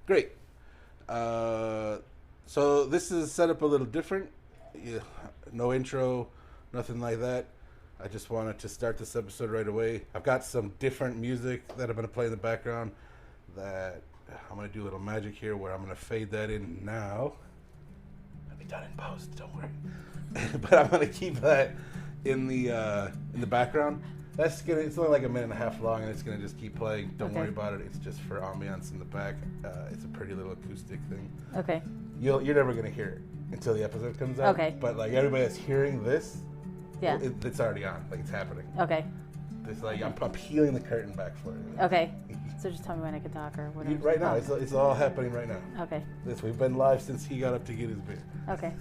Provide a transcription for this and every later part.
Great. So this is set up a little different. Yeah, no intro, nothing like that. I just wanted to start this episode right away. I've got some different music that I'm going to play in the background that I'm going to do a little magic here where I'm going to fade that in now. It'll be done in post, don't worry. But I'm going to keep that in the background. It's only like a minute and a half long, and it's gonna just keep playing. Don't worry about it. It's just for ambiance in the back. It's a pretty little acoustic thing. Okay. You're never gonna hear it until the episode comes out. Okay. But like everybody that's hearing this, yeah, it's already on. Like it's happening. Okay. It's like I'm peeling the curtain back for you. Okay. So just tell me when I can talk or whatever. Right now, it's all happening right now. Okay. We've been live since he got up to get his beer. Okay.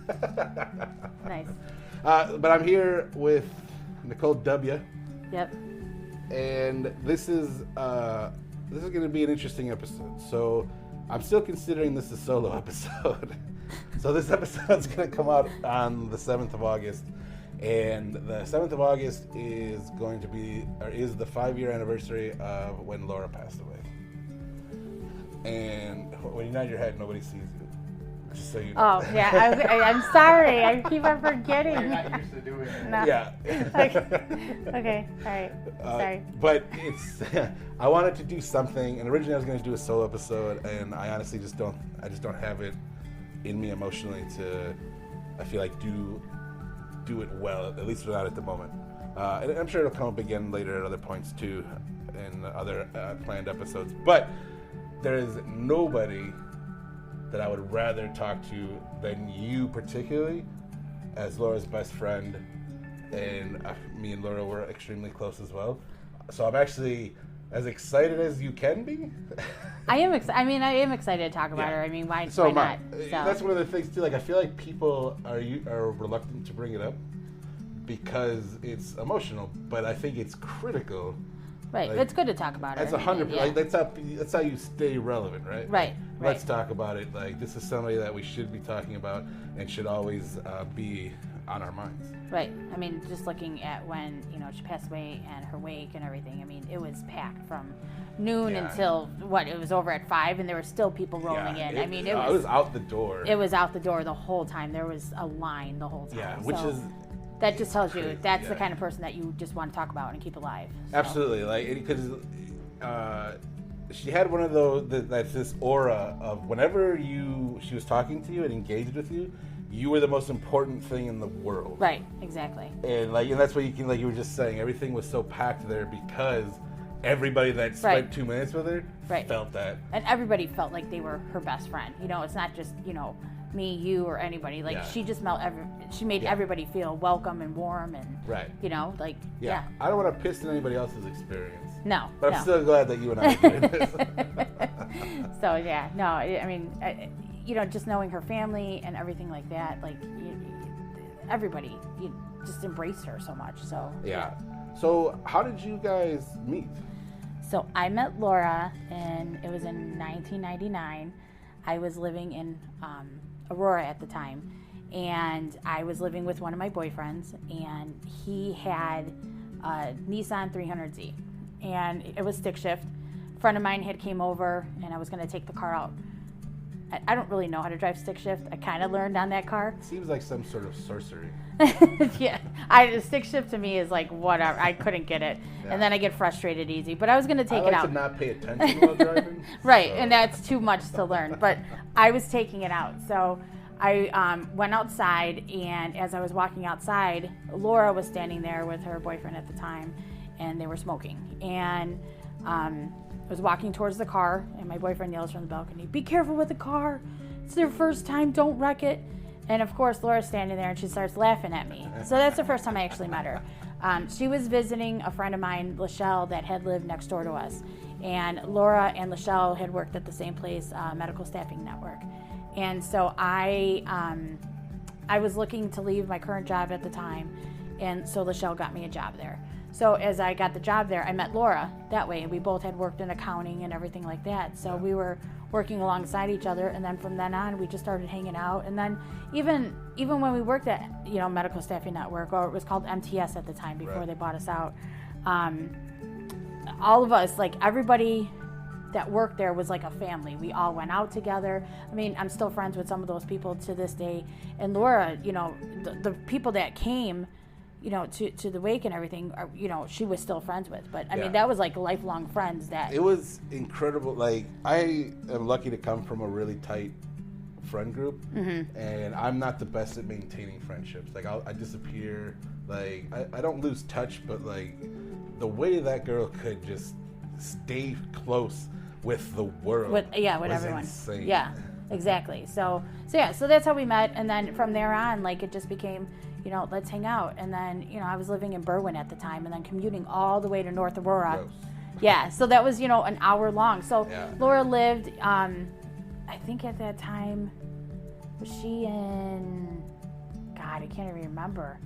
Nice. But I'm here with Nicole W. Yep. And this is going to be an interesting episode. So I'm still considering this a solo episode. So this episode's going to come out on the 7th of August. And the 7th of August is the 5-year anniversary of when Laura passed away. And when you nod your head, nobody sees you. Just so you know. Oh, yeah. I'm sorry. I keep on forgetting. You're not used to doing it. No. Yeah. Okay. All right. Sorry. But I wanted to do something, and originally I was going to do a solo episode, and I honestly just don't have it in me emotionally to, I feel like, do it well, at least not at the moment. And I'm sure it'll come up again later at other points too, in other planned episodes. But there is nobody that I would rather talk to than you, particularly, as Laura's best friend, and me and Laura were extremely close as well. So I'm actually as excited as you can be. I am excited to talk about her. I mean, why not? So that's one of the things too. Like, I feel like people are reluctant to bring it up because it's emotional, but I think it's critical. Right, it's good to talk about it. That's 100%. Like, that's how you stay relevant, right? Right. Let's talk about it. Like, this is somebody that we should be talking about and should always be on our minds. Right. I mean, just looking at when she passed away and her wake and everything. I mean, it was packed from noon until it was over at 5, and there were still people rolling in. I mean, it was out the door. It was out the door the whole time. There was a line the whole time. Yeah, that just tells you that's the kind of person that you just want to talk about and keep alive. So. Absolutely, like because she had one of those that's this aura of whenever she was talking to you and engaged with you, you were the most important thing in the world. Right, exactly. And that's what you were just saying. Everything was so packed there because everybody that spent 2 minutes with her felt that, and everybody felt like they were her best friend. It's not just me, you, or anybody. Like she just she made everybody feel welcome and warm and I don't want to piss on anybody else's experience. No, but I'm still glad that you and I are doing this. So I mean, just knowing her family and everything like that, like everybody, just embraced her so much. So So how did you guys meet? So I met Laura, and it was in 1999. I was living in Aurora at the time, and I was living with one of my boyfriends, and he had a Nissan 300Z, and it was stick shift. A friend of mine had came over, and I was going to take the car out. I don't really know how to drive stick shift. I kind of learned on that car. It seems like some sort of sorcery. Yeah, stick shift to me is like whatever. I couldn't get it, and then I get frustrated easy. But I was going to take it out. I like to not pay attention while driving. Right, and that's too much to learn. But I was taking it out, so I went outside, and as I was walking outside, Laura was standing there with her boyfriend at the time, and they were smoking. And I was walking towards the car, and my boyfriend yells from the balcony, "Be careful with the car. It's their first time. Don't wreck it." And of course, Laura's standing there, and she starts laughing at me. So that's the first time I actually met her. She was visiting a friend of mine, Lachelle, that had lived next door to us. And Laura and Lachelle had worked at the same place, Medical Staffing Network. And so I was looking to leave my current job at the time, and so Lachelle got me a job there. So as I got the job there, I met Laura that way, and we both had worked in accounting and everything like that. So we were working alongside each other, and then from then on, we just started hanging out. And then even when we worked at Medical Staffing Network, or it was called MTS at the time before they bought us out, all of us, like everybody that worked there was like a family. We all went out together. I mean, I'm still friends with some of those people to this day. And Laura, you know, the people that came, you know, to the wake and everything, are, you know, she was still friends with. But I mean, that was like lifelong friends. That it was incredible. Like, I am lucky to come from a really tight friend group, and I'm not the best at maintaining friendships. Like, I disappear. Like, I don't lose touch, but like the way that girl could just stay close with the world, with everyone, insane. Yeah, exactly. So that's how we met, and then from there on, like, it just became, you know, let's hang out. And then, you know, I was living in Berwyn at the time, and then commuting all the way to North Aurora. Gross. Yeah, so that was, you know, an hour long. So Laura lived, I think at that time, was she in, God, I can't even remember.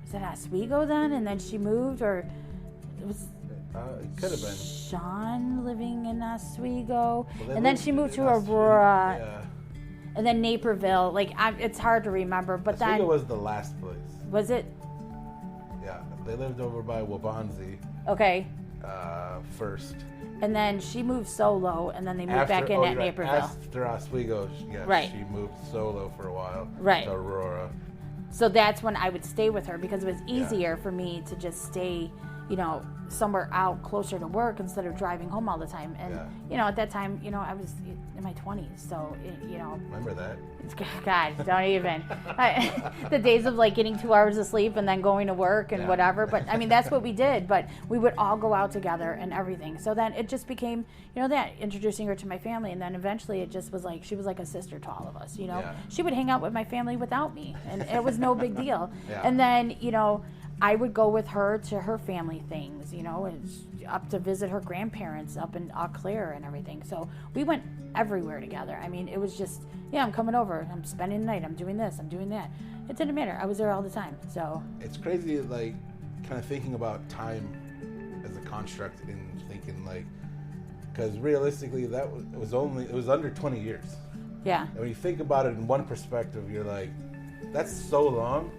Was it Oswego then? And then she moved, or it was... it could have been Sean living in Oswego, and then she moved to Aurora, and then Naperville. Like, it's hard to remember, but Oswego then was the last place. Was it? Yeah, they lived over by Wabanzi. Okay. First. And then she moved solo, and then they moved back in at Naperville. After Oswego, she moved solo for a while to Aurora. So that's when I would stay with her, because it was easier for me to just stay, you know, somewhere out closer to work instead of driving home all the time. And, you know, at that time, you know, I was in my 20s. So, you know. Remember that? God, don't even. The days of, like, getting 2 hours of sleep and then going to work and whatever. But, I mean, that's what we did. But we would all go out together and everything. So then it just became, you know, that, introducing her to my family. And then eventually it just was like, she was like a sister to all of us, you know. She would hang out with my family without me. And it was no big deal. And then, you know, I would go with her to her family things, you know, and up to visit her grandparents up in Eau Claire and everything. So we went everywhere together. I mean, it was just, I'm coming over, I'm spending the night, I'm doing this, I'm doing that. It didn't matter. I was there all the time. So it's crazy, like, kind of thinking about time as a construct and thinking, like, because realistically, it was under 20 years. Yeah. And when you think about it in one perspective, you're like, that's so long.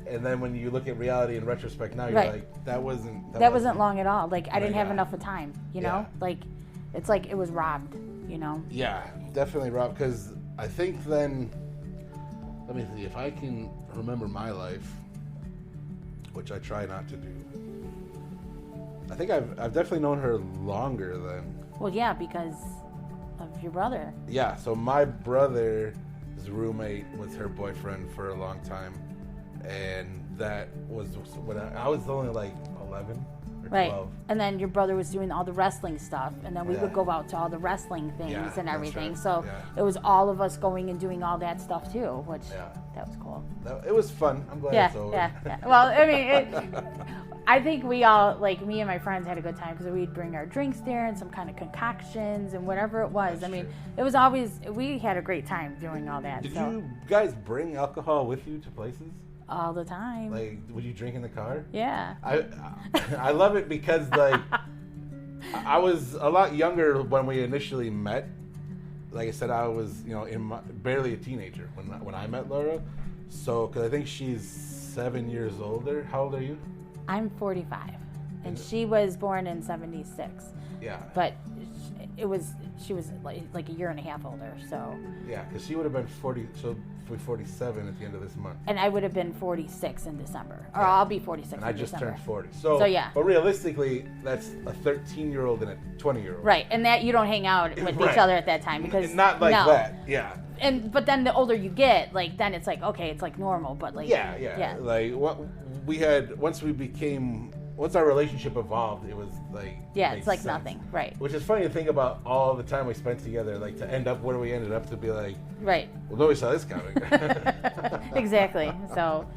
And then when you look at reality in retrospect now, you're like, that wasn't long at all. Like, I didn't have enough of time, you know? Like, it's like it was robbed, you know? Yeah, definitely robbed. Because I think then, let me see, if I can remember my life, which I try not to do, I think I've definitely known her longer than... Well, yeah, because of your brother. Yeah, so my brother's roommate was her boyfriend for a long time. And that was when I was only like 11 or 12. And then your brother was doing all the wrestling stuff, and then we would go out to all the wrestling things and everything. So it was all of us going and doing all that stuff too, which that was cool. It was fun. I'm glad it's over. Yeah. Well, I mean, I think we all, like, me and my friends had a good time because we'd bring our drinks there and some kind of concoctions and whatever it was. That's true. It was always, we had a great time doing all that. Did you guys bring alcohol with you to places? All the time. Like, would you drink in the car? Yeah. I love it because, like, I was a lot younger when we initially met. Like I said, I was, you know, barely a teenager when I met Laura. So, because I think she's 7 years older. How old are you? I'm 45, and she was born in 76. Yeah. But she was like a year and a half older, so. Yeah, because she would have been 40, so 47 at the end of this month. And I would have been 46 in December, or I'll be 46 in December. And I just turned 40. So yeah. But realistically, that's a 13-year-old and a 20-year-old. Right, and that you don't hang out with each other at that time because not like that. Yeah. But then the older you get, like, then it's like, okay, it's like normal, but like yeah. Like what we had once our relationship evolved, it was like it's like sense. Nothing, right? Which is funny to think about all the time we spent together, like to end up where we ended up, to be like, right? Well, nobody saw this coming. Exactly. So,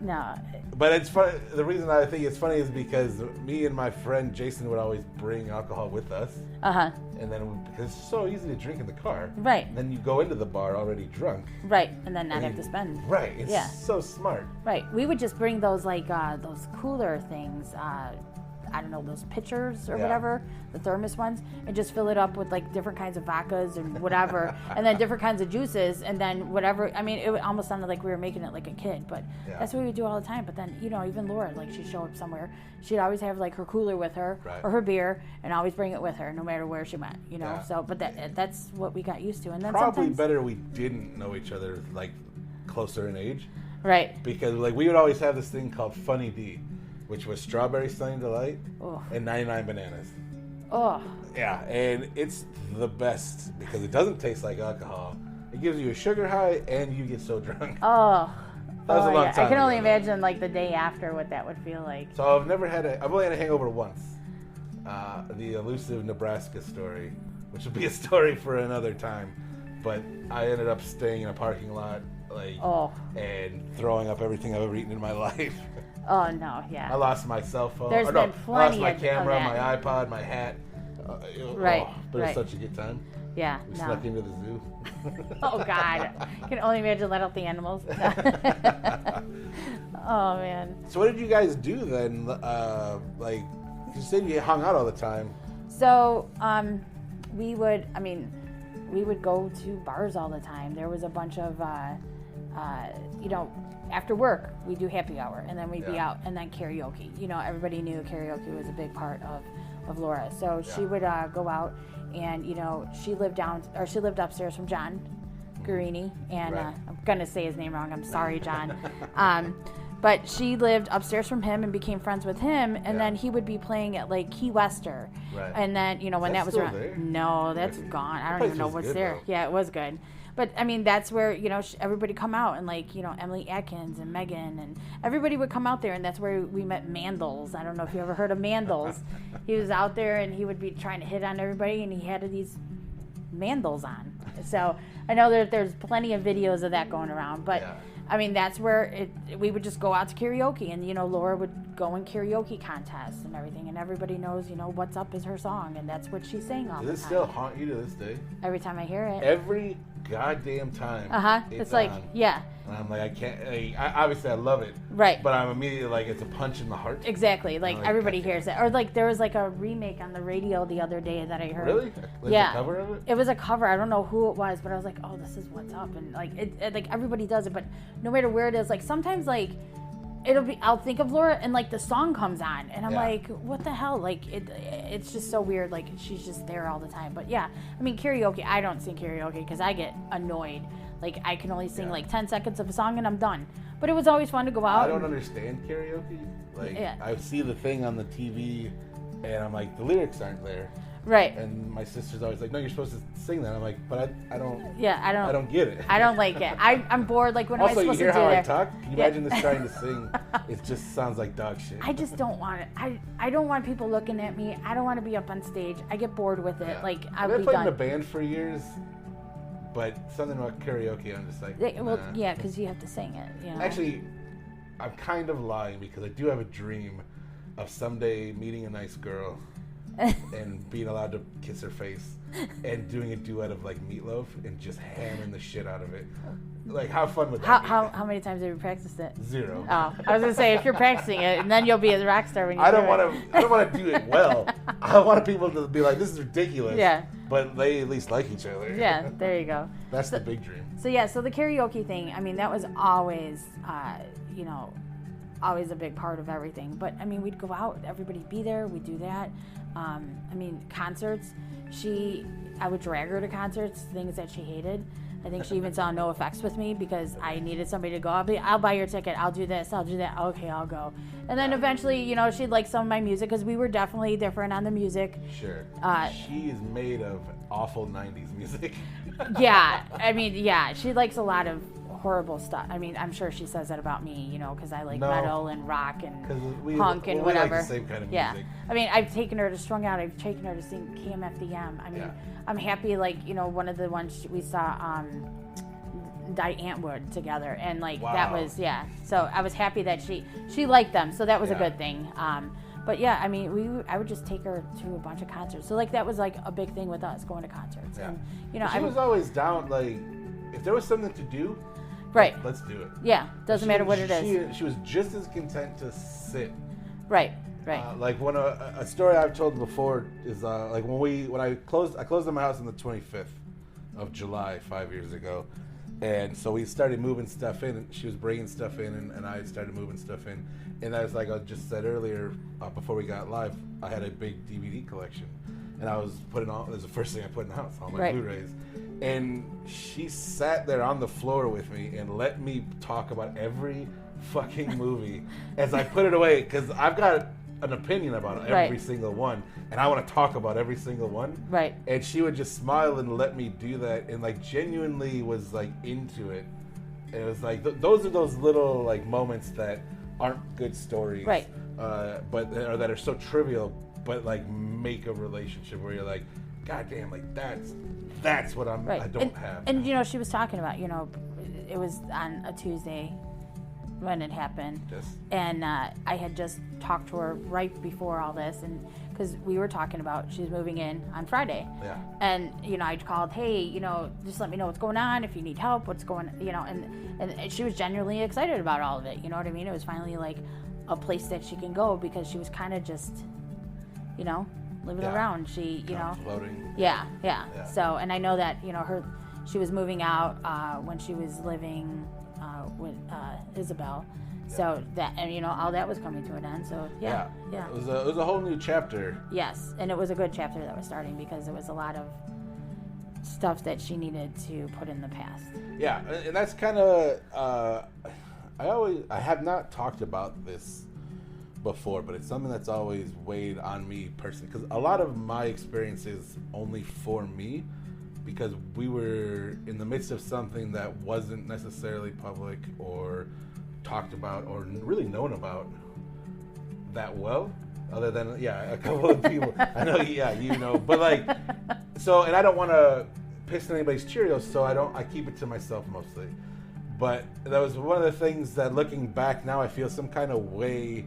no. But it's funny. The reason I think it's funny is because me and my friend Jason would always bring alcohol with us. And then because it's so easy to drink in the car. Right. And then you go into the bar already drunk. Right. And then not have to spend. Right. It's so smart. Right. We would just bring those those cooler things. I don't know, those pitchers or whatever, the thermos ones, and just fill it up with like different kinds of vodkas and whatever, and then different kinds of juices, and then whatever. I mean, it almost sounded like we were making it like a kid, but that's what we would do all the time. But then, you know, even Laura, like she'd show up somewhere, she'd always have like her cooler with her or her beer, and always bring it with her, no matter where she went, you know. So, but that's what we got used to. And then probably better we didn't know each other like closer in age. Right. Because like we would always have this thing called Funny D, which was strawberry Sunny Delight and 99 bananas. Oh. Yeah, and it's the best because it doesn't taste like alcohol. It gives you a sugar high and you get so drunk. Oh. That was a long time I can only ago, imagine like the day after what that would feel like. So I've only had a hangover once. The elusive Nebraska story, which will be a story for another time. But I ended up staying in a parking lot, and throwing up everything I've ever eaten in my life. Oh no, yeah. I lost my cell phone. There's been plenty I lost my camera, of my iPod, my hat. But it was such a good time. Yeah. We snuck into the zoo. Oh God, I can only imagine let out the animals. Oh man. So what did you guys do then? Like you said, you hung out all the time. So we would go to bars all the time. There was a bunch of, after work, we do happy hour, and then we'd be out, and then karaoke. You know, everybody knew karaoke was a big part of Laura. So she would go out, and, you know, she lived upstairs from John Guarini, and I'm going to say his name wrong. I'm sorry, John. But she lived upstairs from him and became friends with him, and then he would be playing at like Key Wester, and then when that was around, there? No, that's gone. I don't even know what's there. Though. Yeah, it was good, but I mean that's where everybody come out, and like Emily Atkins and Megan and everybody would come out there, and that's where we met Mandels. I don't know if you ever heard of Mandels. He was out there and he would be trying to hit on everybody, and he had these Mandels on. So I know that there's plenty of videos of that going around, but. Yeah. I mean, that's where we would just go out to karaoke, and, Laura would go in karaoke contests and everything, and everybody knows, What's Up is her song, and that's what she sang all the time. Does it still haunt you to this day? Every time I hear it. Every goddamn time. It's like, on. yeah. And I'm like, I can't, obviously I love it. Right. But I'm immediately like, it's a punch in the heart. Exactly. Like everybody hears it. Or like there was like a remake on the radio the other day that I heard. Really? Like a cover of it? It was a cover. I don't know who it was, but I was like, oh, this is What's Up. And like, like everybody does it, but no matter where it is, like sometimes like, I'll think of Laura and like the song comes on and I'm like, what the hell? Like it's just so weird. Like she's just there all the time. But yeah, I mean, karaoke, I don't sing karaoke because I get annoyed. Like I can only sing like 10 seconds of a song and I'm done. But it was always fun to go out. I don't understand karaoke. Like I see the thing on the TV and I'm like, the lyrics aren't there. Right. And my sister's always like, no, you're supposed to sing that. I'm like, but I don't. Yeah, I don't get it. I don't like it. I'm bored. Like, when am I supposed to do that? Also, you hear how I talk? Can you imagine this trying to sing? It just sounds like dog shit. I just don't want it. I don't want people looking at me. I don't want to be up on stage. I get bored with it. Yeah. Like, I'll be done. I've played in a band for years, but something about karaoke, I'm just like, well, yeah, because you have to sing it. Actually, I'm kind of lying because I do have a dream of someday meeting a nice girl and being allowed to kiss her face and doing a duet of like Meatloaf and just hamming the shit out of it. Like, how fun would that be? How many times have you practiced it? 0. Oh, I was gonna say if you're practicing it, and then you'll be a rock star when you. I don't want to do it well. I want people to be like, this is ridiculous. Yeah. But they at least like each other. Yeah, there you go. That's the big dream. So the karaoke thing. I mean, that was always, always a big part of everything. But I mean, we'd go out, everybody'd be there, we'd do that. I mean, concerts. I would drag her to concerts, things that she hated. I think she even saw No Effects with me because I needed somebody to go. I'll buy your ticket. I'll do this. I'll do that. Okay, I'll go. And then eventually, she'd like some of my music because we were definitely different on the music. Sure. She is made of awful 90s music. Yeah. I mean, yeah. She likes a lot of horrible stuff. I mean, I'm sure she says that about me, because I like metal and rock and punk and whatever. We like the same kind of music. I mean, I've taken her to Strung Out. I've taken her to sing KMFDM. I mean, I'm happy, like, one of the ones we saw, Die Antwood together, and like that was so I was happy that she liked them, so that was a good thing. But yeah, I mean, I would just take her to a bunch of concerts, so like that was like a big thing with us, going to concerts. And she was always down, like if there was something to do, right, let's do it. Yeah, doesn't matter what it is. She was just as content to sit, right, Right. Like a story I've told before is like when I closed my house on the 25th of July 5 years ago, and so we started moving stuff in, and she was bringing stuff in, and I started moving stuff in, and as like I just said earlier before we got live, I had a big DVD collection, and I was putting all. It was the first thing I put in the house, all my right. Blu-rays, and she sat there on the floor with me and let me talk about every fucking movie as I put it away, because I've got an opinion about every single one, and I want to talk about every single one. Right. And she would just smile and let me do that, and like genuinely was like into it. And it was like those are those little like moments that aren't good stories, right? But or that are so trivial, but like make a relationship where you're like, God damn, like that's what I don't have. And you know, she was talking about, you know, it was on a Tuesday when it happened, yes. And I had just talked to her right before all this, and because we were talking about she's moving in on Friday, yeah. And you know, I called, hey, you know, just let me know what's going on, if you need help, what's going, you know, and she was genuinely excited about all of it. You know what I mean? It was finally like a place that she can go, because she was kind of just, you know, living around. She, you know, floating. Yeah. So, and I know that, you know, she was moving out when she was living with Isabel, so that, and you know, all that was coming to an end. So yeah. It was a whole new chapter. Yes, and it was a good chapter that was starting, because it was a lot of stuff that she needed to put in the past. Yeah, and that's kind of I have not talked about this before, but it's something that's always weighed on me personally, because a lot of my experience is only for me, because we were in the midst of something that wasn't necessarily public or talked about or really known about that well, other than a couple of people. I know, you know, but like, so, and I don't want to piss anybody's Cheerios, so I keep it to myself mostly. But that was one of the things that, looking back now, I feel some kind of way,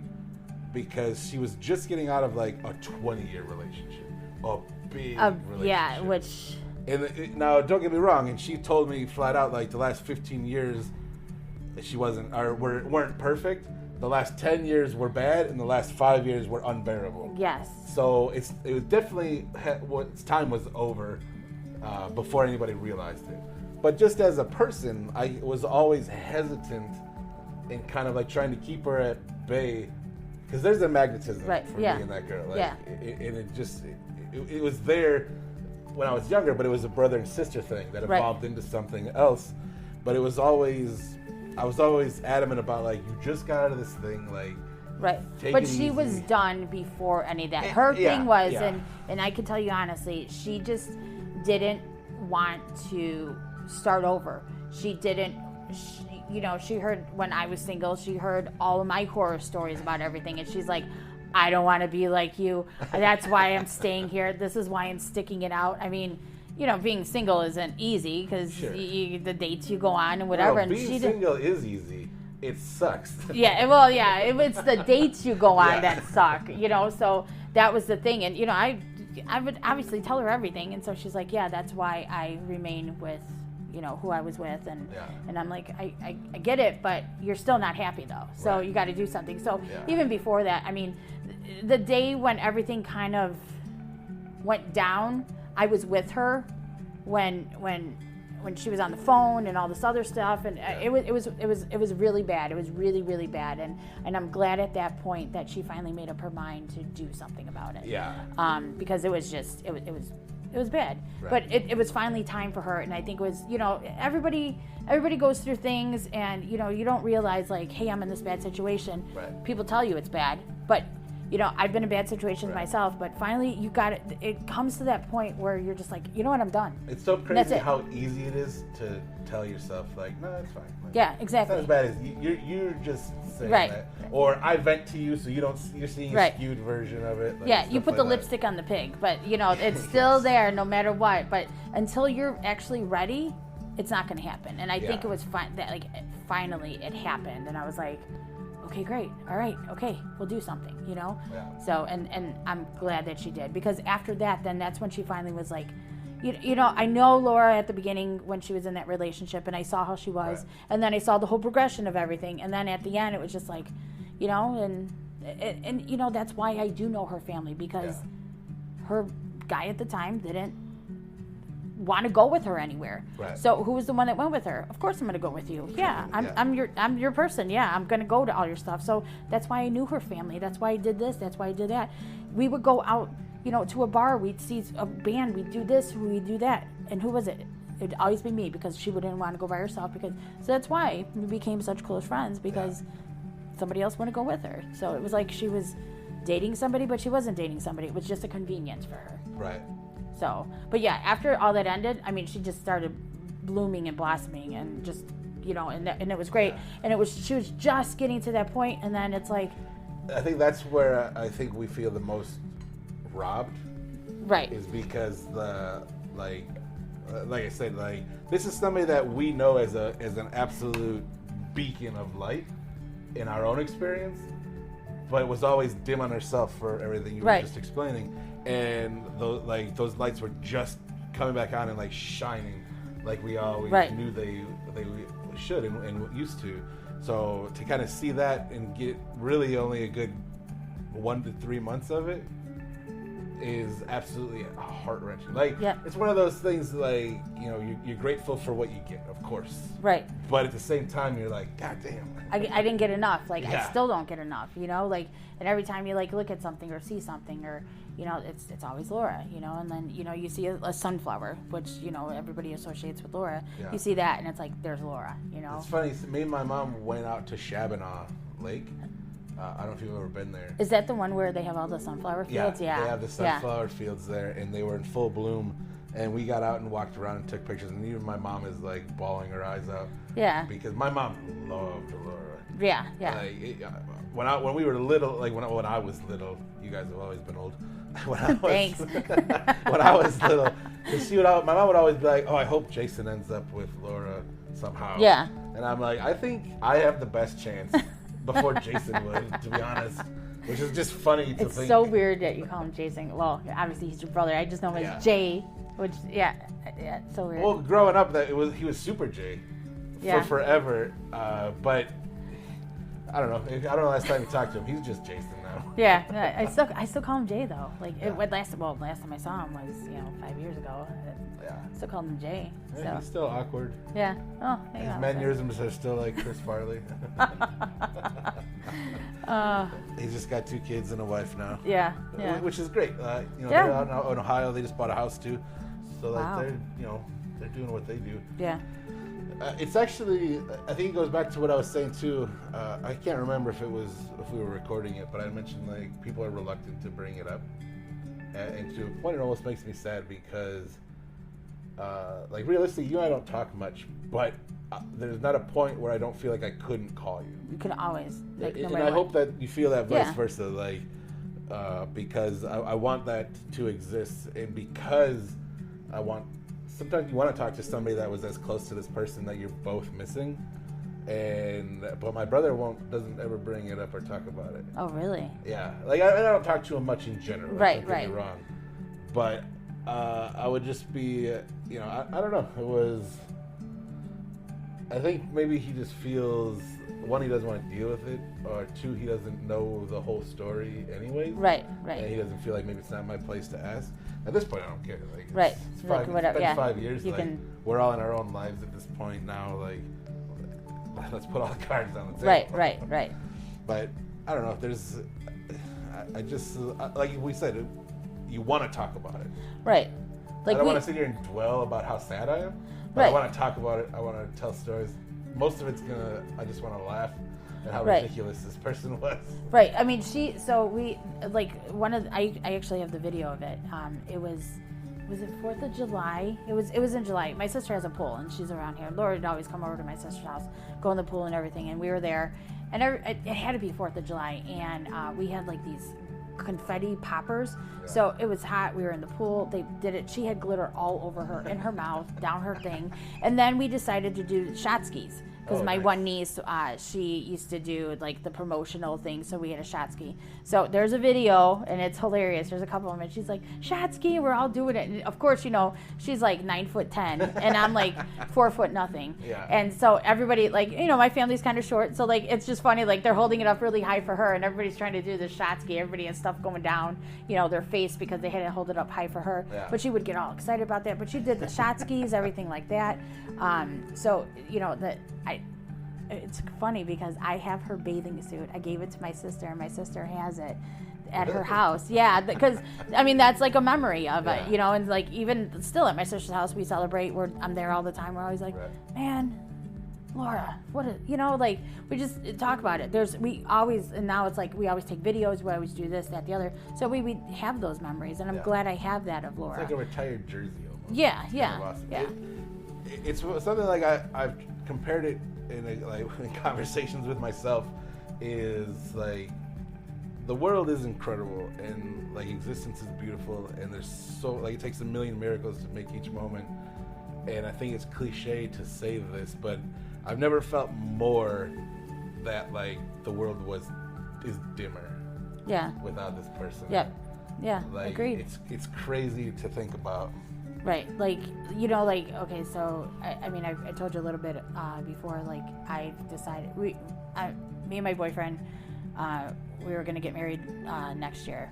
because she was just getting out of like a 20-year relationship, a big relationship. Yeah, which. And now, don't get me wrong, and she told me flat out, like, the last 15 years, she weren't perfect. The last 10 years were bad, and the last 5 years were unbearable. Yes. So it was definitely, its time was over before anybody realized it. But just as a person, I was always hesitant and kind of like trying to keep her at bay, because there's a magnetism for me and that girl. Like, it was there when I was younger, but it was a brother and sister thing that evolved into something else. But I was always adamant about, like, you just got out of this thing, like, right. But she was done before any of that. Her thing was, and I can tell you honestly, she just didn't want to start over. She heard, when I was single, she heard all of my horror stories about everything, and she's like, I don't want to be like you. That's why I'm staying here. This is why I'm sticking it out. I mean, you know, being single isn't easy, because the dates you go on and whatever. No, being single is easy. It sucks. It's the dates you go on that suck. You know, so that was the thing. And you know, I would obviously tell her everything, and so she's like, yeah, that's why I remain with, you know, who I was with, and I'm like, I get it, but you're still not happy though, so you got to do something. So even before that, I mean, the day when everything kind of went down, I was with her when she was on the phone and all this other stuff, and it was really bad. It was really, really bad, and I'm glad at that point that she finally made up her mind to do something about it. Because it was just it was bad. But it was finally time for her, and I think it was, you know, everybody goes through things, and you know, you don't realize, like, hey, I'm in this bad situation. People tell you it's bad, but you know, I've been in bad situations myself, but finally you got it. It comes to that point where you're just like, you know what, I'm done. It's so crazy how easy it is to tell yourself, like, no, it's fine. Like, exactly. It's not as bad as you're just saying that. Or I vent to you, so you're seeing a skewed version of it. Like, you put the lipstick on the pig, but you know, it's still there no matter what. But until you're actually ready, it's not going to happen. And I think it was fine that, like, finally it happened, and I was like, okay, great. All right. Okay. We'll do something, you know? So, and I'm glad that she did, because after that, then that's when she finally was like, you know, I know Laura at the beginning when she was in that relationship, and I saw how she was, and then I saw the whole progression of everything. And then at the end, it was just like, you know, and and you know, that's why I do know her family, because her guy at the time didn't want to go with her anywhere. Right. So who was the one that went with her? Of course I'm going to go with you. Yeah, I'm your person. Yeah, I'm going to go to all your stuff. So that's why I knew her family. That's why I did this. That's why I did that. We would go out, you know, to a bar. We'd see a band. We'd do this. We'd do that. And who was it? It'd always be me, because she wouldn't want to go by herself. So that's why we became such close friends, because somebody else wouldn't go with her. So it was like she was dating somebody, but she wasn't dating somebody. It was just a convenience for her. Right. So, but yeah, after all that ended, I mean, she just started blooming and blossoming, and just, you know, and it was great. And she was just getting to that point, and then it's like, I think that's where I think we feel the most robbed. Right. Is because like I said, like, this is somebody that we know as an absolute beacon of light in our own experience, but was always dim on herself for everything you were just explaining. And those lights were just coming back on and like shining, like we always knew they should and used to. So to kind of see that and get really only a good 1 to 3 months of it is absolutely heart-wrenching. Like, it's one of those things, like, you know, you're grateful for what you get, of course. Right. But at the same time, you're like, God damn. I didn't get enough. Like, I still don't get enough, you know? Like, and every time you, like, look at something or see something, or, you know, it's always Laura, you know? And then, you know, you see a sunflower, which, you know, everybody associates with Laura. Yeah. You see that, and it's like, there's Laura, you know? It's funny. Me and my mom went out to Shabanaw Lake. I don't know if you've ever been there. Is that the one where they have all the sunflower fields? Yeah, they have the sunflower fields there, and they were in full bloom. And we got out and walked around and took pictures. And even my mom is like bawling her eyes out. Yeah. Because my mom loved Laura. Yeah, yeah. Like, when we were little, like when I was little, you guys have always been old. Thanks. When I was little, my mom would always be like, "Oh, I hope Jason ends up with Laura somehow." Yeah. And I'm like, I think I have the best chance. Before Jason would, to be honest, which is just funny to think. It's so weird that you call him Jason. Well, obviously he's your brother. I just know him as Jay, which it's so weird. Well, growing up, he was Super Jay for forever, but I don't know. I don't know. Last time you talked to him, he's just Jason now. Yeah, I still call him Jay though. Like last time I saw him was 5 years ago. I still call him Jay. Yeah, so. He's still awkward. Yeah. Oh, his mannerisms are still like Chris Farley. He's just got 2 kids and a wife now. Yeah. Which is great. They're out in Ohio. They just bought a house too, so they're doing what they do. Yeah. It's actually, I think it goes back to what I was saying too. I can't remember if we were recording it, but I mentioned like people are reluctant to bring it up, and to a point it almost makes me sad because. Like realistically, you and I don't talk much, but there's not a point where I don't feel like I couldn't call you. You can always. Like, and I hope that you feel that vice versa, like because I want that to exist, and because sometimes you want to talk to somebody that was as close to this person that you're both missing, but my brother doesn't ever bring it up or talk about it. Oh, really? Yeah, like I don't talk to him much in general. Right. Don't get me wrong, but. I would just be, I don't know. It was, I think maybe he just feels, 1, he doesn't want to deal with it, or 2, he doesn't know the whole story anyways. Right. And he doesn't feel like maybe it's not my place to ask. At this point, I don't care. Like, it's been 5 years. We're all in our own lives at this point now. Like, let's put all the cards on the table. Right. But I don't know. I just, like we said, you want to talk about it. Right. Like I don't want to sit here and dwell about how sad I am. But I want to talk about it. I want to tell stories. Most of it's I just want to laugh at how ridiculous this person was. Right. I mean, I actually have the video of it. It was it 4th of July? It was in July. My sister has a pool and she's around here. Laura would always come over to my sister's house, go in the pool and everything. And we were there and it had to be 4th of July. And we had like these confetti poppers, so it was hot. We were in the pool. They did it. She had glitter all over her, in her mouth, down her thing, and then we decided to do shot skis. because Oh, my nice. one niece, she used to do like the promotional thing, so we had a shot ski. So there's a video, and it's hilarious. There's a couple of them, and she's like, shot ski, we're all doing it. And of course, she's like 9'10", and I'm like 4 foot nothing. Yeah. And so everybody, like, my family's kind of short, so like it's just funny, like they're holding it up really high for her, and everybody's trying to do the shot ski. Everybody has stuff going down, their face because they had to hold it up high for her. Yeah. But she would get all excited about that. But she did the shot skis, everything like that. So it's funny because I have her bathing suit. I gave it to my sister, and my sister has it at her house. Yeah, because that's like a memory of it, and like even still at my sister's house, we celebrate. I'm there all the time. We're always like, man, Laura, like we just talk about it. And now it's like we always take videos. We always do this, that, the other. So we have those memories, and I'm glad I have that of Laura. It's like a retired jersey almost. Yeah. Awesome. Yeah. It's something like I've compared it in conversations with myself, is like the world is incredible, and like existence is beautiful, and there's so like it takes a million miracles to make each moment. And I think it's cliche to say this, but I've never felt more that like the world is dimmer. Yeah. Without this person. Yep. Yeah. Like, Agreed. It's crazy to think about. Right. Like, okay, so, I told you a little bit before, like, I decided, me and my boyfriend, we were going to get married next year.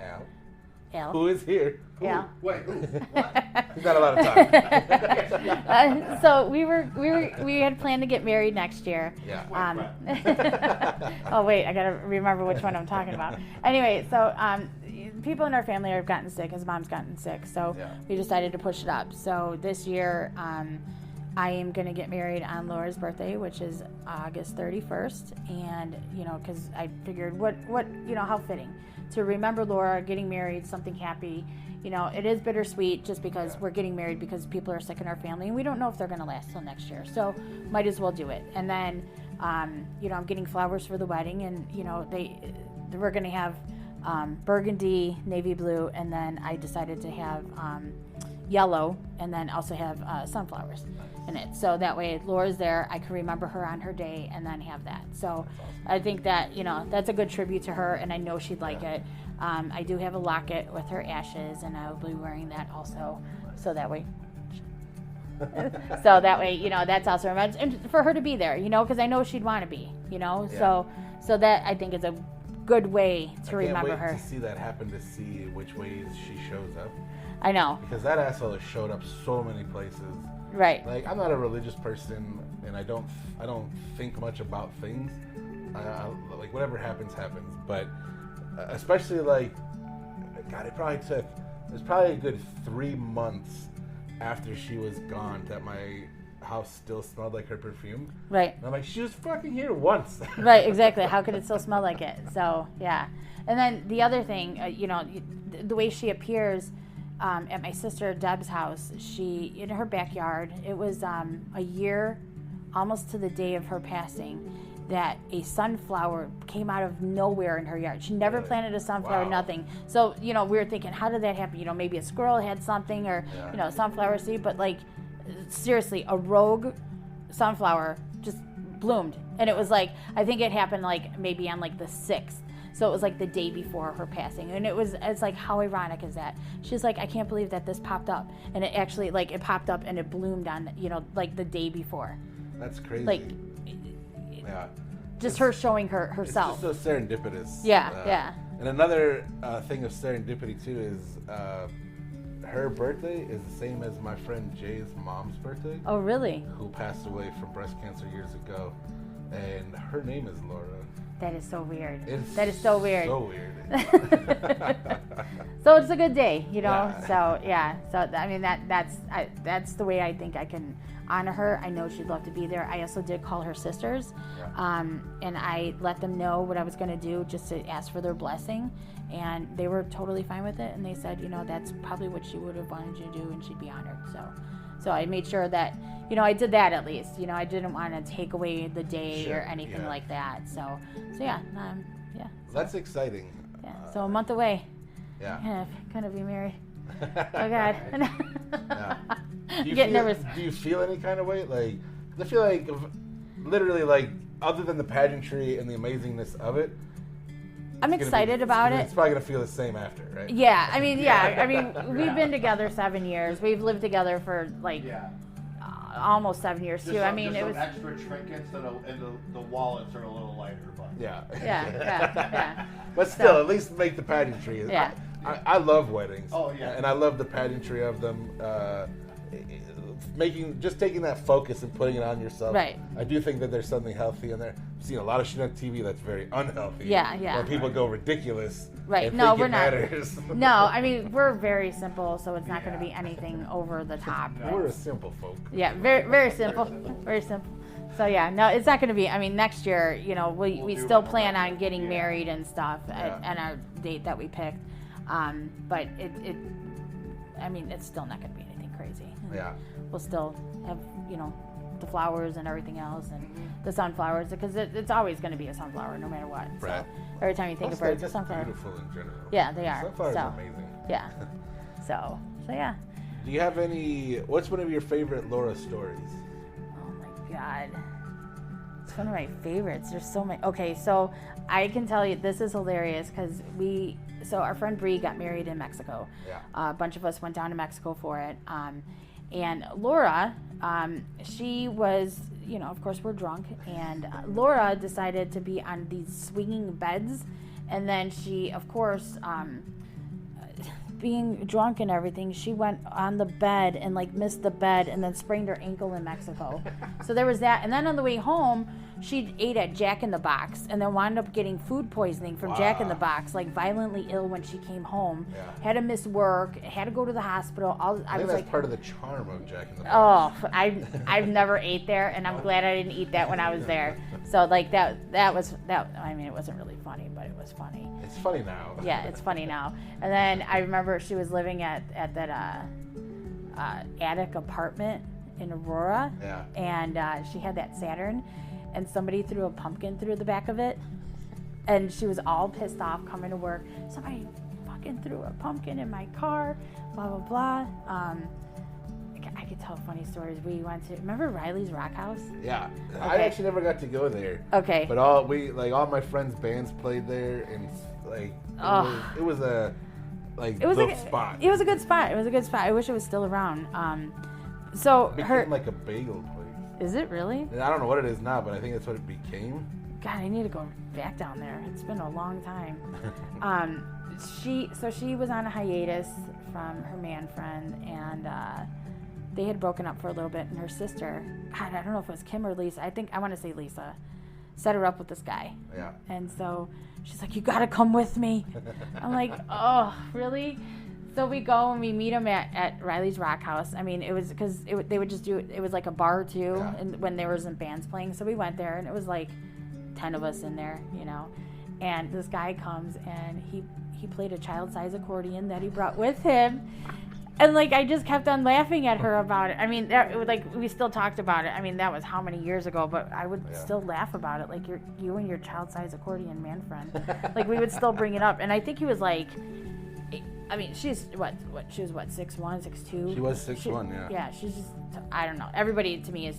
Al. Who is here? Who? Yeah. Wait, who? What? We've got a lot of time. So we had planned to get married next year. Yeah. Oh, wait, I got to remember which one I'm talking about. Anyway, so people in our family have gotten sick. His mom's gotten sick, so we decided to push it up. So this year, I am going to get married on Laura's birthday, which is August 31st, and because I figured what how fitting to remember Laura getting married, something happy. It is bittersweet just because we're getting married because people are sick in our family, and we don't know if they're going to last till next year, so might as well do it. And then I'm getting flowers for the wedding, and we're going to have burgundy, navy blue, and then I decided to have yellow, and then also have sunflowers in it. So that way Laura's there, I can remember her on her day and then have that. So I think that, that's a good tribute to her, and I know she'd like it. I do have a locket with her ashes, and I'll be wearing that also. So that way, that's also and for her to be there, because I know she'd want to be, so that I think is a good way to remember her. I can't wait to see that happen, to see which ways she shows up. I know. Because that asshole has showed up so many places. Right. Like, I'm not a religious person, and I don't think much about things. Like, whatever happens. But especially, like, God, it was probably a good 3 months after she was gone that my house still smelled like her perfume. Right. And I'm like, she was fucking here once. Right, exactly. How could it still smell like it? So, yeah. And then the other thing, the way she appears at my sister Deb's house, in her backyard, it was a year, almost to the day of her passing, that a sunflower came out of nowhere in her yard. She never planted a sunflower, nothing. So, we were thinking, how did that happen? Maybe a squirrel had something, or, sunflower seed, but like, seriously, a rogue sunflower just bloomed. And it was like, I think it happened like maybe on like the 6th. So it was like the day before her passing. And it's like, how ironic is that? She's like, I can't believe that this popped up. And it actually, like, it popped up and it bloomed on, like the day before. That's crazy. Like, just her showing herself. It's just so serendipitous. Yeah. And another thing of serendipity, too, is her birthday is the same as my friend Jay's mom's birthday. Oh, really? Who passed away from breast cancer years ago. And her name is Laura. That is so weird. That is so weird. So it's a good day, Yeah. So yeah. So I mean that's the way I think I can honor her. I know she'd love to be there. I also did call her sisters, and I let them know what I was going to do, just to ask for their blessing, and they were totally fine with it. And they said, that's probably what she would have wanted you to do, and she'd be honored. So I made sure that, I did that at least. I didn't want to take away the day or anything like that. So yeah. That's exciting. Yeah. So a month away. Yeah. Gonna be married. Oh God. Yeah. Getting nervous. Do you feel any kind of way? Like, I feel like literally, like, other than the pageantry and the amazingness of it, I'm excited about it. It's probably going to feel the same after, right? Yeah, I mean, we've been together 7 years. We've lived together for, like, almost 7 years, too. I mean, it was... extra trinkets and the wallets are a little lighter, but... Yeah. But still, at least make the pageantry. Yeah. I love weddings. Oh, yeah. And I love the pageantry of them. Taking that focus and putting it on yourself. Right. I do think that there's something healthy in there. I've seen a lot of shit on TV that's very unhealthy. Yeah. Where people go ridiculous. Right. And No, think we're it not. Matters. No, I mean, we're very simple, so it's not going to be anything over the top. We're a simple folk. Yeah, very, very simple. Very simple. So, yeah, no, it's not going to be, I mean, next year, you know, we still plan on getting married and stuff at our date that we picked. But I mean, it's still not going to be anything crazy. Yeah. We'll still have, you know, the flowers and everything else and the sunflowers, because it's always going to be a sunflower no matter what. Right. So every time you think of They're birds, just sunflower. beautiful in general. Yeah, they are. Sunflowers are amazing. Yeah. So yeah. Do you have what's one of your favorite Laura stories? Oh my God. It's one of my favorites. There's so many. Okay, so I can tell you this is hilarious because our friend Bree got married in Mexico. Yeah. A bunch of us went down to Mexico for it. And Laura, she was, you know, of course we're drunk, and Laura decided to be on these swinging beds, and then she, of course, being drunk and everything, she went on the bed and like missed the bed and then sprained her ankle in Mexico. So there was that. And then on the way home, she ate at Jack in the Box and then wound up getting food poisoning from Jack in the Box, like violently ill when she came home. Yeah. Had to miss work, had to go to the hospital. I think that's part of the charm of Jack in the Box. Oh, I've never ate there, and I'm glad I didn't eat that when I was there. So like that was I mean, it wasn't really funny, but it was funny. It's funny now. Yeah, it's funny now. And then I remember she was living at that attic apartment in Aurora. Yeah. And she had that Saturn, and somebody threw a pumpkin through the back of it, and she was all pissed off coming to work. Somebody fucking threw a pumpkin in my car, blah blah blah. I could tell funny stories. We went to, remember Riley's Rock House? Yeah. Okay. I actually never got to go there. Okay. But all my friends' bands played there, and like it was a spot. It was a good spot. It was a good spot. I wish it was still around. So It became like a bagel place. Is it really? And I don't know what it is now, but I think that's what it became. God, I need to go back down there. It's been a long time. She was on a hiatus from her man friend, and they had broken up for a little bit, and her sister, God, I don't know if it was Kim or Lisa, I want to say Lisa, set her up with this guy. Yeah. And so she's like, you gotta come with me. I'm like, oh, really? So we go and we meet him at Riley's Rock House. I mean, it was because they would just do it. It was like a bar too, Yeah. and when there wasn't bands playing. So we went there, and it was like 10 of us in there, you know. And this guy comes, and he played a child-size accordion that he brought with him. And like I just kept on laughing at her about it. I mean, we still talked about it. I mean, that was how many years ago, but I would still laugh about it. Like you and your child-size accordion man friend. Like we would still bring it up. And I think he was like, I mean, she's what? She was what? 6'1", 6'2". She was 6'1", yeah. Yeah, she's just, I don't know. Everybody to me is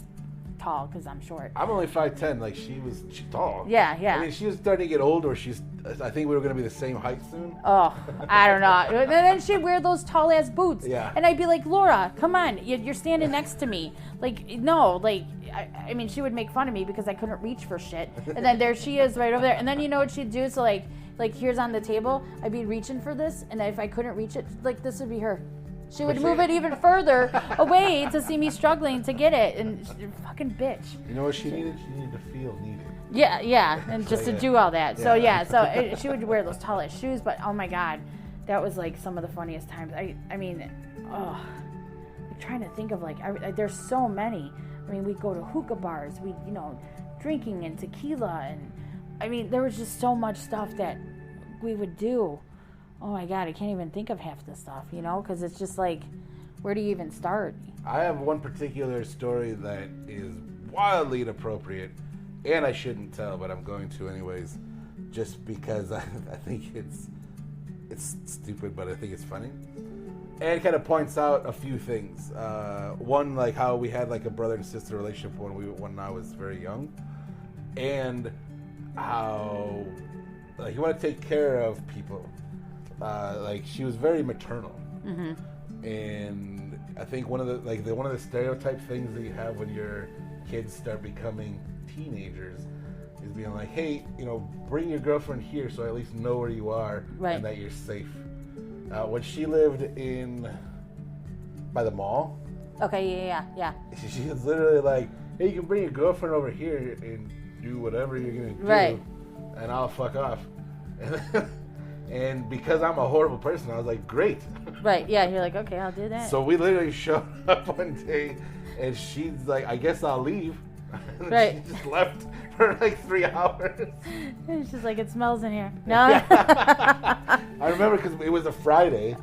tall because I'm short. I'm only 5'10". Like she's tall. Yeah. I mean, she was starting to get old, or I think we were going to be the same height soon. Oh, I don't know. And then she'd wear those tall ass boots. Yeah. And I'd be like, Laura, come on, you're standing next to me. Like, no, like, I mean, she would make fun of me because I couldn't reach for shit. And then there she is right over there. And then you know what she'd do? So like here's on the table, I'd be reaching for this, and if I couldn't reach it, like this would be her. She would move it even further away to see me struggling to get it, and fucking bitch. You know what she needed? She needed to feel needed. Yeah, and just to do all that. So she would wear those tallest shoes, but oh my God, that was like some of the funniest times. I mean, I'm trying to think of like, there's so many. I mean, we'd go to hookah bars, drinking and tequila, and I mean, there was just so much stuff that we would do. Oh my God, I can't even think of half the stuff, because it's just like, where do you even start? I have one particular story that is wildly inappropriate, and I shouldn't tell, but I'm going to anyways, just because I think it's stupid, but I think it's funny. And it kind of points out a few things. One, like how we had like a brother and sister relationship when I was very young, and how like you want to take care of people. Like she was very maternal, and I think one of the stereotype things that you have when your kids start becoming teenagers is being like, hey, bring your girlfriend here so I at least know where you are and that you're safe. When she lived by the mall. Okay, yeah. She was literally like, hey, you can bring your girlfriend over here and do whatever you're going to do. Right. And I'll fuck off. And because I'm a horrible person, I was like, great. Right, yeah, you're like, okay, I'll do that. So we literally showed up one day, and she's like, I guess I'll leave. And right. She just left for like 3 hours. It's just like, it smells in here. No. I remember because it was a Friday.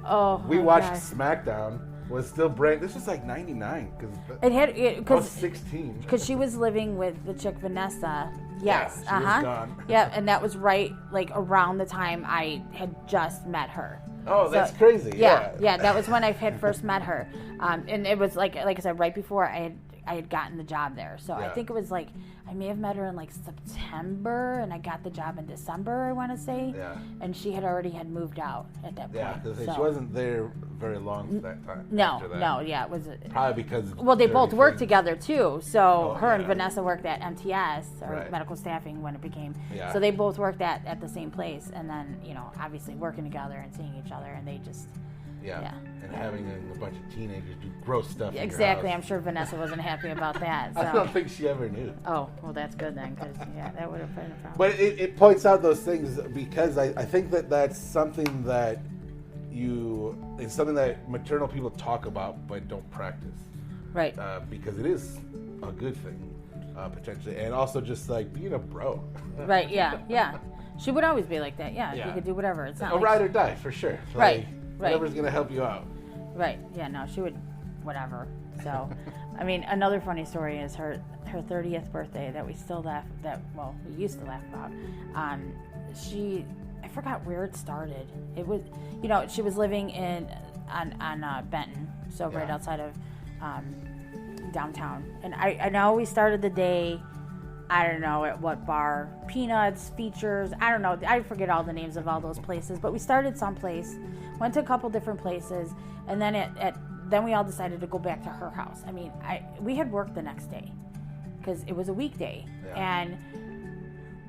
We watched gosh. SmackDown. Was still brand. This was like '99 because I was 16. Because she was living with the chick Vanessa. Yes. Yeah, she was gone. Yeah, and that was right like around the time I had just met her. Oh, that's crazy. Yeah. That was when I had first met her, and it was like I said, right before I had gotten the job there. So I think it was like I may have met her in like September, and I got the job in December, I want to say. Yeah. And she had already moved out at that point. Yeah, because she wasn't there very long for that time. It was probably because they both worked together too. So her and yeah. Vanessa worked at MTS or Right. medical staffing when it became. Yeah. So they both worked at the same place, and then obviously working together and seeing each other, and they just. Yeah. And having a bunch of teenagers do gross stuff. Exactly. In your I'm sure Vanessa wasn't happy about that. So. I don't think she ever knew. Oh, well, that's good then, because that would have been a problem. But it points out those things because I think that's something that it's something that maternal people talk about but don't practice. Right. Because it is a good thing, potentially, and also just like being a bro. Right. Yeah. She would always be like that. Yeah. She could do whatever. It's not ride or die for sure. Right. Whatever's gonna help you out. Right. Yeah. No, she would, whatever. So, I mean, another funny story is her 30th birthday that we still laugh we used to laugh about. I forgot where it started. It was, she was living on Benton, so right outside of downtown. And I know we started the day, I don't know at what bar, Peanuts, Features, I don't know. I forget all the names of all those places, but we started someplace, went to a couple different places, and then then we all decided to go back to her house. I mean, we had work the next day because it was a weekday, and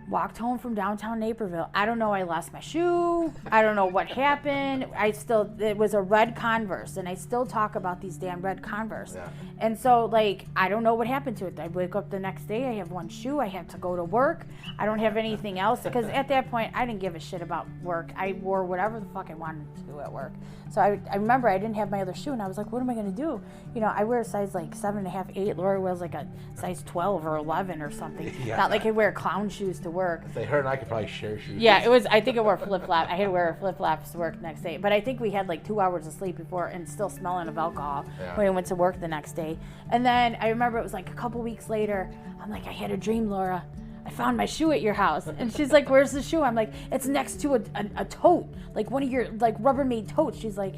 walked home from downtown Naperville. I don't know, I lost my shoe. I don't know what happened. It was a red Converse, and I still talk about these damn red Converse. Yeah. And so, I don't know what happened to it. I wake up the next day, I have one shoe, I have to go to work. I don't have anything else, because at that point, I didn't give a shit about work. I wore whatever the fuck I wanted to do at work. So I remember I didn't have my other shoe, and I was like, what am I going to do? I wear a size 7.5, 8. Laura wears like a size 12 or 11 or something. Yeah. Not like I wear clown shoes to work. Say her and I could probably share shoes. Yeah, I think I wore flip-flop. I had to wear flip-flops to work the next day. But I think we had 2 hours of sleep before, and still smelling of alcohol when we went to work the next day. And then I remember it was a couple weeks later, I'm like, I had a dream, Laura. I found my shoe at your house. And she's like, where's the shoe? I'm like, it's next to a tote, one of your Rubbermaid totes. She's like,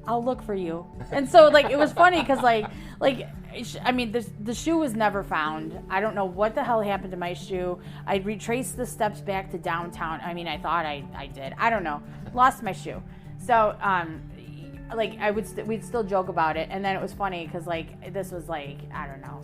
I'll look for you. And so it was funny because the shoe was never found. I don't know what the hell happened to my shoe. I retraced the steps back to downtown. I mean, I thought I did. I don't know. Lost my shoe. So we'd still joke about it. And then it was funny because this was I don't know,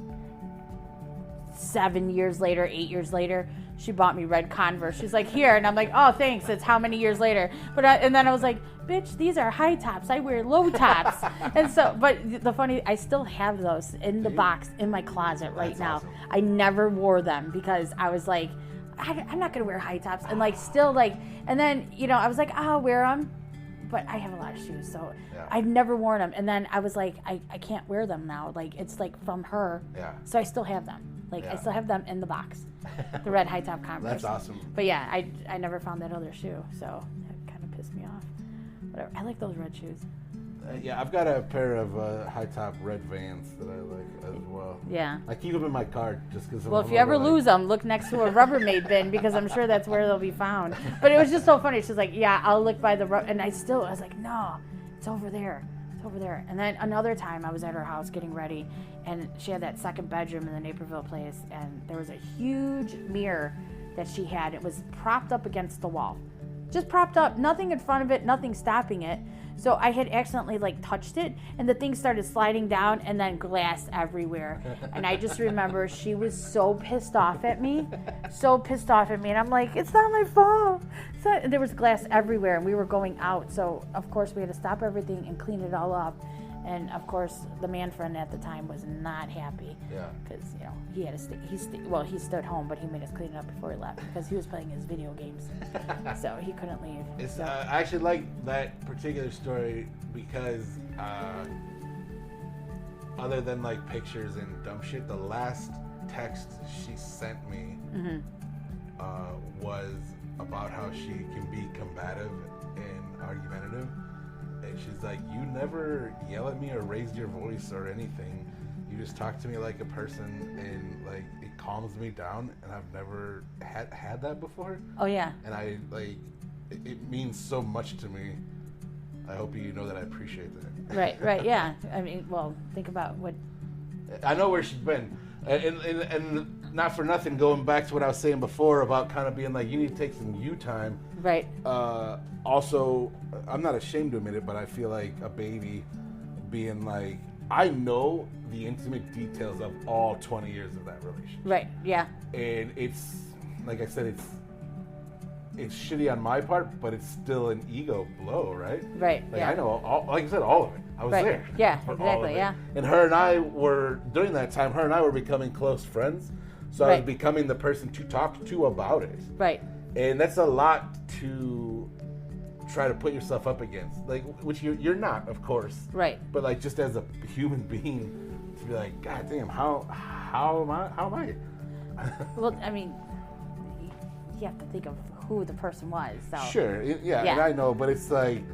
7 years later, 8 years later, she bought me red Converse. She's like, here. And I'm like, oh, thanks. It's how many years later? And then I was like, bitch, these are high tops. I wear low tops. And so, but the funny, I still have those in the box in my closet right now. Awesome. I never wore them because I was like, I'm not going to wear high tops. And and then, I was like, I'll wear them. But I have a lot of shoes, so I've never worn them. And then I was like, I can't wear them now. It's from her. Yeah. So I still have them. I still have them in the box. The red high top Converse. That's awesome. But yeah, I never found that other shoe, so that kind of pissed me off. Whatever. I like those red shoes. I've got a pair of high top red Vans that I like as well. Yeah. I keep them in my car just because. Well, if you ever lose them, look next to a Rubbermaid bin because I'm sure that's where they'll be found. But it was just so funny. She's like, "Yeah, I'll look by the and I was like, "No, it's over there." it's over there. And then another time I was at her house getting ready, and she had that second bedroom in the Naperville place, and there was a huge mirror that she had. It was propped up against the wall. Just propped up, nothing in front of it, nothing stopping it. So I had accidentally touched it, and the thing started sliding down, and then glass everywhere. And I just remember she was so pissed off at me, and I'm like, it's not my fault. So there was glass everywhere, and we were going out. So of course we had to stop everything and clean it all up. And of course, the man friend at the time was not happy. Yeah. Because he had to stay. He stood home, but he made us clean it up before he left because he was playing his video games, so he couldn't leave. I actually like that particular story because other than pictures and dumb shit, the last text she sent me was about how she can be combative and argumentative. And she's like, you never yell at me or raise your voice or anything. You just talk to me like a person, and it calms me down. And I've never had that before. Oh yeah. And it means so much to me. I hope you know that I appreciate that. Right, yeah. I mean, well, think about what. I know where she's been, and not for nothing. Going back to what I was saying before about kind of being you need to take some you time. Right. Also, I'm not ashamed to admit it, but I feel like a baby being I know the intimate details of all 20 years of that relationship. Right, yeah. And it's, like I said, it's shitty on my part, but it's still an ego blow, right? Right, yeah. I know, all of it. I was there. Yeah, exactly, yeah. And her and I were, during that time, becoming close friends. So I was becoming the person to talk to about it. Right. And that's a lot to try to put yourself up against, which you're not, of course. Right. But just as a human being, to be God damn, how am I? Well, I mean, you have to think of who the person was. So. Sure, yeah, and I know, but it's I'm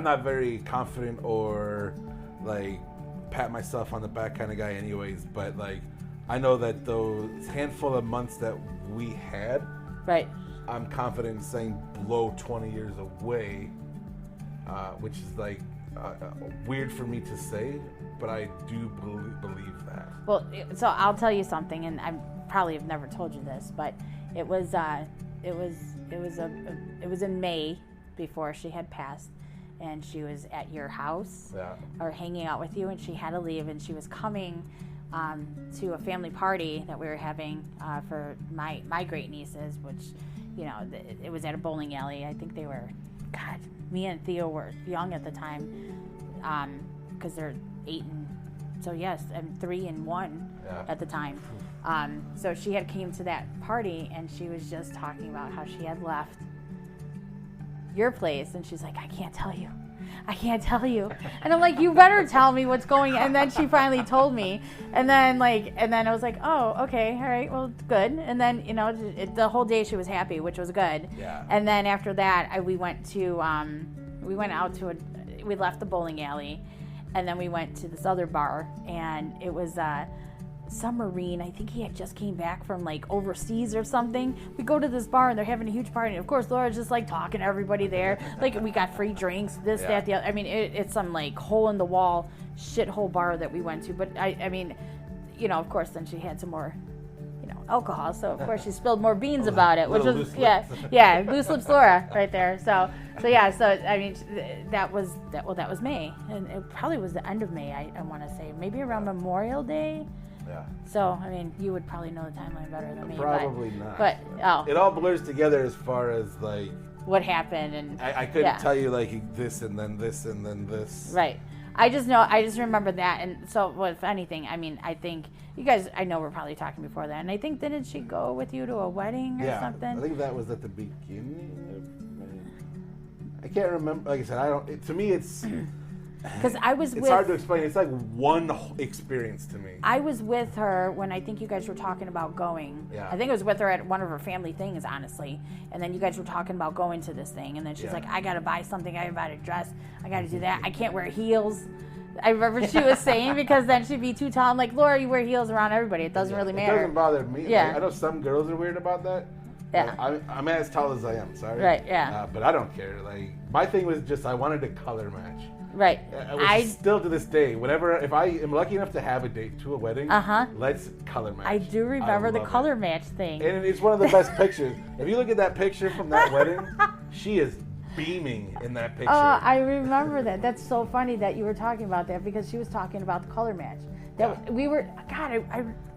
not very confident or pat myself on the back kind of guy, anyways. But I know that those handful of months that we had. Right. I'm confident in saying blow 20 years away, which is weird for me to say, but I do believe that. Well, so I'll tell you something, and I probably have never told you this, but it was in May before she had passed, and she was at your house or hanging out with you, and she had to leave, and she was coming to a family party that we were having for my great nieces, which, it was at a bowling alley. I think they were, me and Theo were young at the time, because they're 8 and 3 and 1 at the time. So she had came to that party, and she was just talking about how she had left your place, and she's like, I can't tell you. And I'm like, you better tell me what's going on. And then she finally told me. And then I was like, oh, okay, all right, well, good. And then, the whole day she was happy, which was good. Yeah. And then after that, we left the bowling alley, and then we went to this other bar, and it was some Marine. I think he had just came back from overseas or something. We go to this bar and they're having a huge party. And of course, Laura's just talking to everybody there. We got free drinks, this, that, the other. I mean, it's some hole in the wall shithole bar that we went to. But I mean, of course, then she had some more, alcohol. So of course she spilled more beans about it, which was loose lips Laura right there. So I mean, that was May, and it probably was the end of May. I want to say maybe around Memorial Day. Yeah. So, I mean, you would probably know the timeline better than me. Probably not. But, it all blurs together as far as, what happened. And I couldn't tell you, this and then this and then this. Right. I just remember that. And so, well, if anything, I mean, I think, you guys, I know we're probably talking before that. And I think, didn't she go with you to a wedding or something? I think that was at the beginning of May. I can't remember. Like I said, to me, it's... Because it's hard to explain. It's one experience to me. I was with her when I think you guys were talking about going. Yeah. I think it was with her at one of her family things, honestly. And then you guys were talking about going to this thing. And then she's like, I got to buy something. I got to buy a dress. I got to do that. I can't wear heels. I remember she was saying, because then she'd be too tall. I'm like, Laura, you wear heels around everybody. It doesn't really matter. It doesn't bother me. Yeah. I know some girls are weird about that. Yeah. I'm as tall as I am, sorry. Right, yeah. But I don't care. My thing was just I wanted to color match. Right. Which is still to this day, if I am lucky enough to have a date to a wedding, let's color match. I do remember the color match thing. And it's one of the best pictures. If you look at that picture from that wedding, she is beaming in that picture. I remember that. That's so funny that you were talking about that because she was talking about the color match.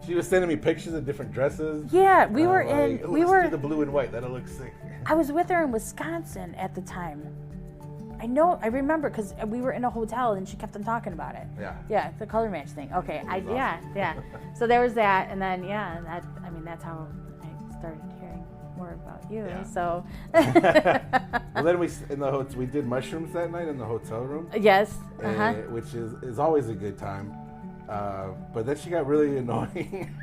She was sending me pictures of different dresses. Yeah, we were let's do the blue and white. That'll look sick. I was with her in Wisconsin at the time. I remember because we were in a hotel and she kept on talking about it. Yeah, the color match thing. Okay, awesome. yeah. So there was that, and then that's how I started hearing more about you. Yeah. So. Well, then we did mushrooms that night in the hotel room. Yes. Which is always a good time. But then she got really annoying.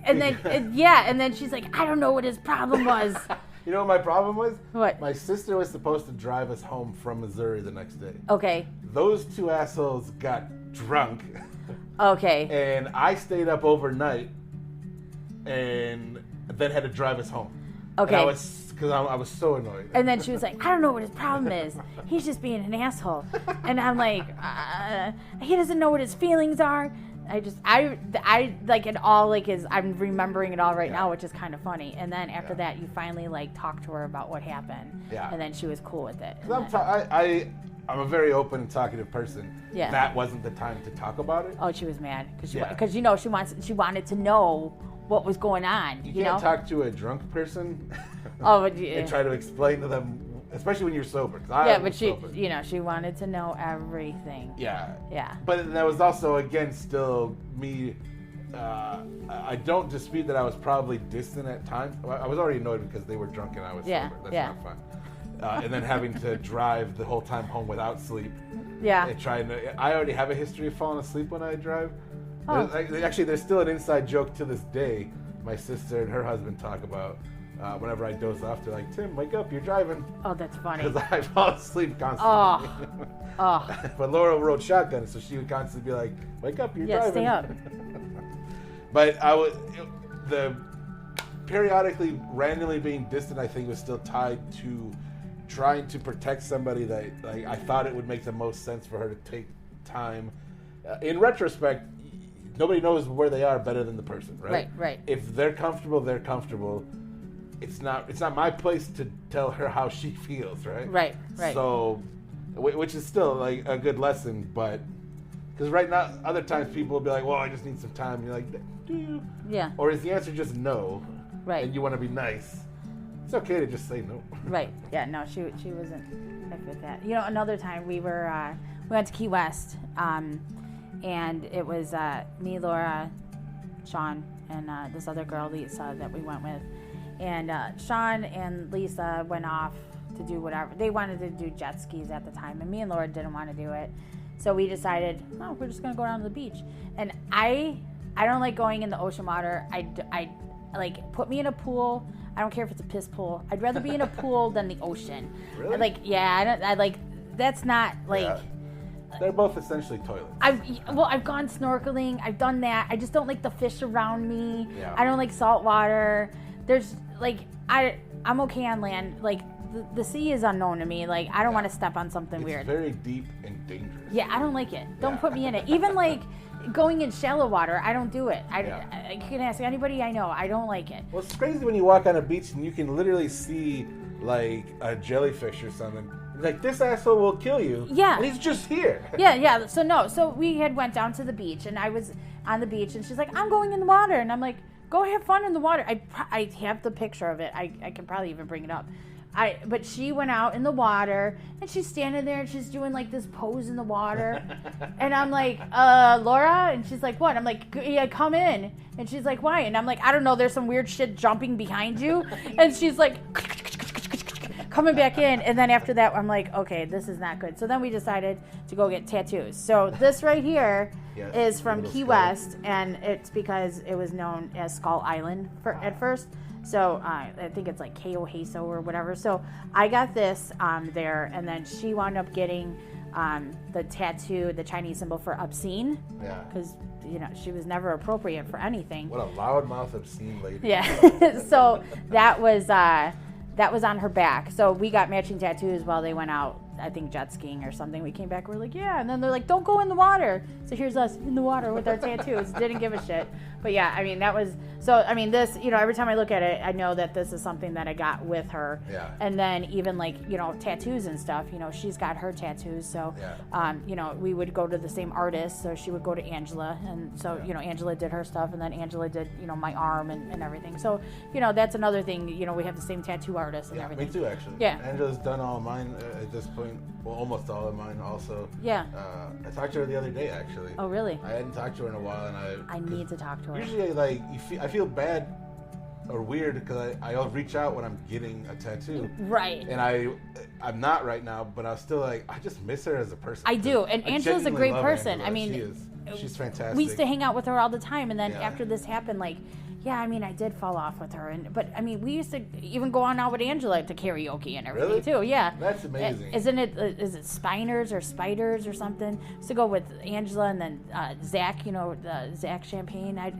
And then she's like, I don't know what his problem was. You know what my problem was? What? My sister was supposed to drive us home from Missouri the next day. Okay. Those two assholes got drunk. Okay. And I stayed up overnight and then had to drive us home. Okay. Because I was so annoyed. And then she was like, I don't know what his problem is. He's just being an asshole. And I'm like, he doesn't know what his feelings are. I like it all, like I'm remembering it all right now, which is kind of funny. And then after that, you finally like talked to her about what happened. Yeah. And then she was cool with it. I'm a very open and talkative person. Yeah. That wasn't the time to talk about it. Oh, she was mad because she wanted to know what was going on. You can't talk to a drunk person. And try to explain to them, especially when you're sober. She wanted to know everything. Yeah. But that was also, again, still me. I don't dispute that I was probably distant at times. I was already annoyed because they were drunk and I was sober. That's not fun. And then having to drive the whole time home without sleep. Yeah. And I already have a history of falling asleep when I drive. Oh. There's still an inside joke to this day. My sister and her husband talk about. Whenever I doze off, they're like, Tim, wake up, you're driving. Oh, that's funny. Because I fall asleep constantly. But Laura rode shotgun, so she would constantly be like, wake up, you're driving. Yeah, stay up. But the periodically, randomly being distant, I think was still tied to trying to protect somebody that I thought it would make the most sense for her to take time. In retrospect, nobody knows where they are better than the person, right? Right. If they're comfortable, they're comfortable. It's not my place to tell her how she feels, right? Right. So, which is still like a good lesson, but because right now, other times people will be like, "Well, I just need some time." And you're like, "Do you?" Yeah. Or is the answer just no? Right. And you want to be nice? It's okay to just say no. Right. Yeah. No, she wasn't like with that. Another time we went to Key West, and it was me, Laura, Sean, and this other girl, Lisa, that we went with. And Sean and Lisa went off to do whatever. They wanted to do jet skis at the time, and me and Laura didn't want to do it. So we decided, we're just going to go down to the beach. And I don't like going in the ocean water. I like, put me in a pool. I don't care if it's a piss pool. I'd rather be in a pool than the ocean. Really? That's not, like... Yeah. They're both essentially toilets. I've gone snorkeling. I've done that. I just don't like the fish around me. Yeah. I don't like salt water. There's I'm okay on land. Like the sea is unknown to me. Like I don't want to step on something weird. It's very deep and dangerous. Yeah, I don't like it. Don't put me in it. Even like going in shallow water, I don't do it. I can ask anybody I know. I don't like it. Well, it's crazy when you walk on a beach and you can literally see like a jellyfish or something. Like, this asshole will kill you. Yeah. And he's just here. Yeah. So we had went down to the beach, and I was on the beach, and she's like, I'm going in the water. And I'm like, go have fun in the water. I have the picture of it. I can probably even bring it up. But she went out in the water, and she's standing there, and she's doing, like, this pose in the water. And I'm like, Laura? And she's like, what? I'm like, yeah, come in. And she's like, why? And I'm like, I don't know. There's some weird shit jumping behind you. And she's like... coming back in, and then after that I'm like, okay, this is not good. So then we decided to go get tattoos. So this right here is from Key West, and it's because it was known as Skull Island at first. So I think it's like Keoheso or whatever. So I got this there, and then she wound up getting the tattoo, the Chinese symbol for obscene. Yeah. Because she was never appropriate for anything. What a loudmouth obscene lady. Yeah. So that was on her back. So we got matching tattoos while they went out I think, jet skiing or something. We came back, we're like, yeah. And then they're like, don't go in the water. So here's us in the water with our tattoos. Didn't give a shit. But yeah, I mean, that was, so, I mean, this, you know, every time I look at it, I know that this is something that I got with her. Yeah. And then even like, you know, tattoos and stuff, you know, she's got her tattoos. So, you know, we would go to the same artist. So she would go to Angela. And so, you know, Angela did her stuff. And then Angela did, you know, my arm and everything. So, you know, that's another thing, you know, we have the same tattoo artist and everything. Me too, actually. Yeah. Angela's done all of mine at this point. Well, almost all of mine also. Yeah. I talked to her the other day, actually. Oh, really? I hadn't talked to her in a while, and I need to talk to her. Usually, like, I feel bad or weird because I'll reach out when I'm getting a tattoo. Right. And I'm not right now, but I was still like, I just miss her as a person. I do, and Angela's a great person. Angela. I mean, she's fantastic. We used to hang out with her all the time, and then after this happened, like, yeah, I mean, I did fall off with her, but I mean, we used to even go on out with Angela to karaoke and everything really? too. Yeah, that's amazing. Isn't it? Is it Spiners or Spiders or something? Used to go with Angela and then Zach. You know, Zach Champagne. I've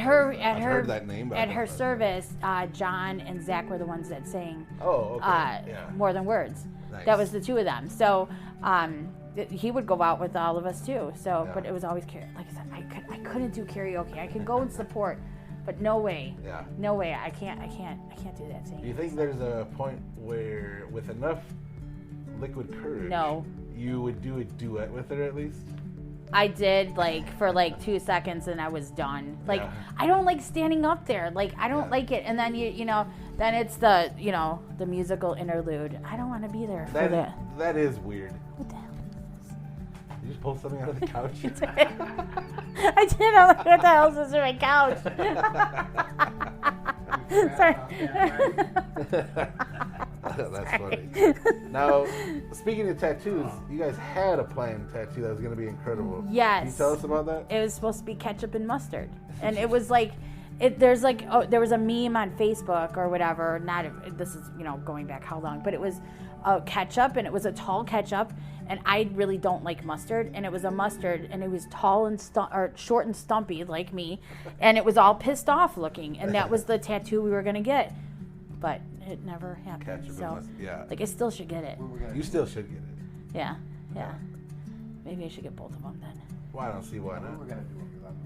heard that name. At her service, John and Zach were the ones that sang. Oh, okay. More Than Words. Nice. That was the two of them. So. He would go out with all of us too. So, but it was always like I said, I couldn't do karaoke. I could go and support, but no way. Yeah. No way. I can't do that thing. Do you think there's a point where, with enough liquid courage, you would do a duet with her at least? I did, like, for like 2 seconds and I was done. Like, I don't like standing up there. Like, I don't like it. And then you know, then it's the, you know, the musical interlude. I don't want to be there for that. That is weird. What the hell? You just pulled something out of the couch? I did. I'm like, what the hell is this on my couch? Sorry. That's funny. Now, speaking of tattoos, you guys had a planned tattoo that was going to be incredible. Yes. Can you tell us about that? It was supposed to be ketchup and mustard. And it was like, there was a meme on Facebook or whatever. This is, you know, going back how long, but it was a ketchup, and it was a tall ketchup. And I really don't like mustard, and it was a mustard, and it was tall and short and stumpy like me, and it was all pissed off looking, and that was the tattoo we were gonna get, but it never happened. Ketchup so, and mustard, yeah. like, I still should get it. You still should get it. Yeah. Maybe I should get both of them then. Well, I don't see why not.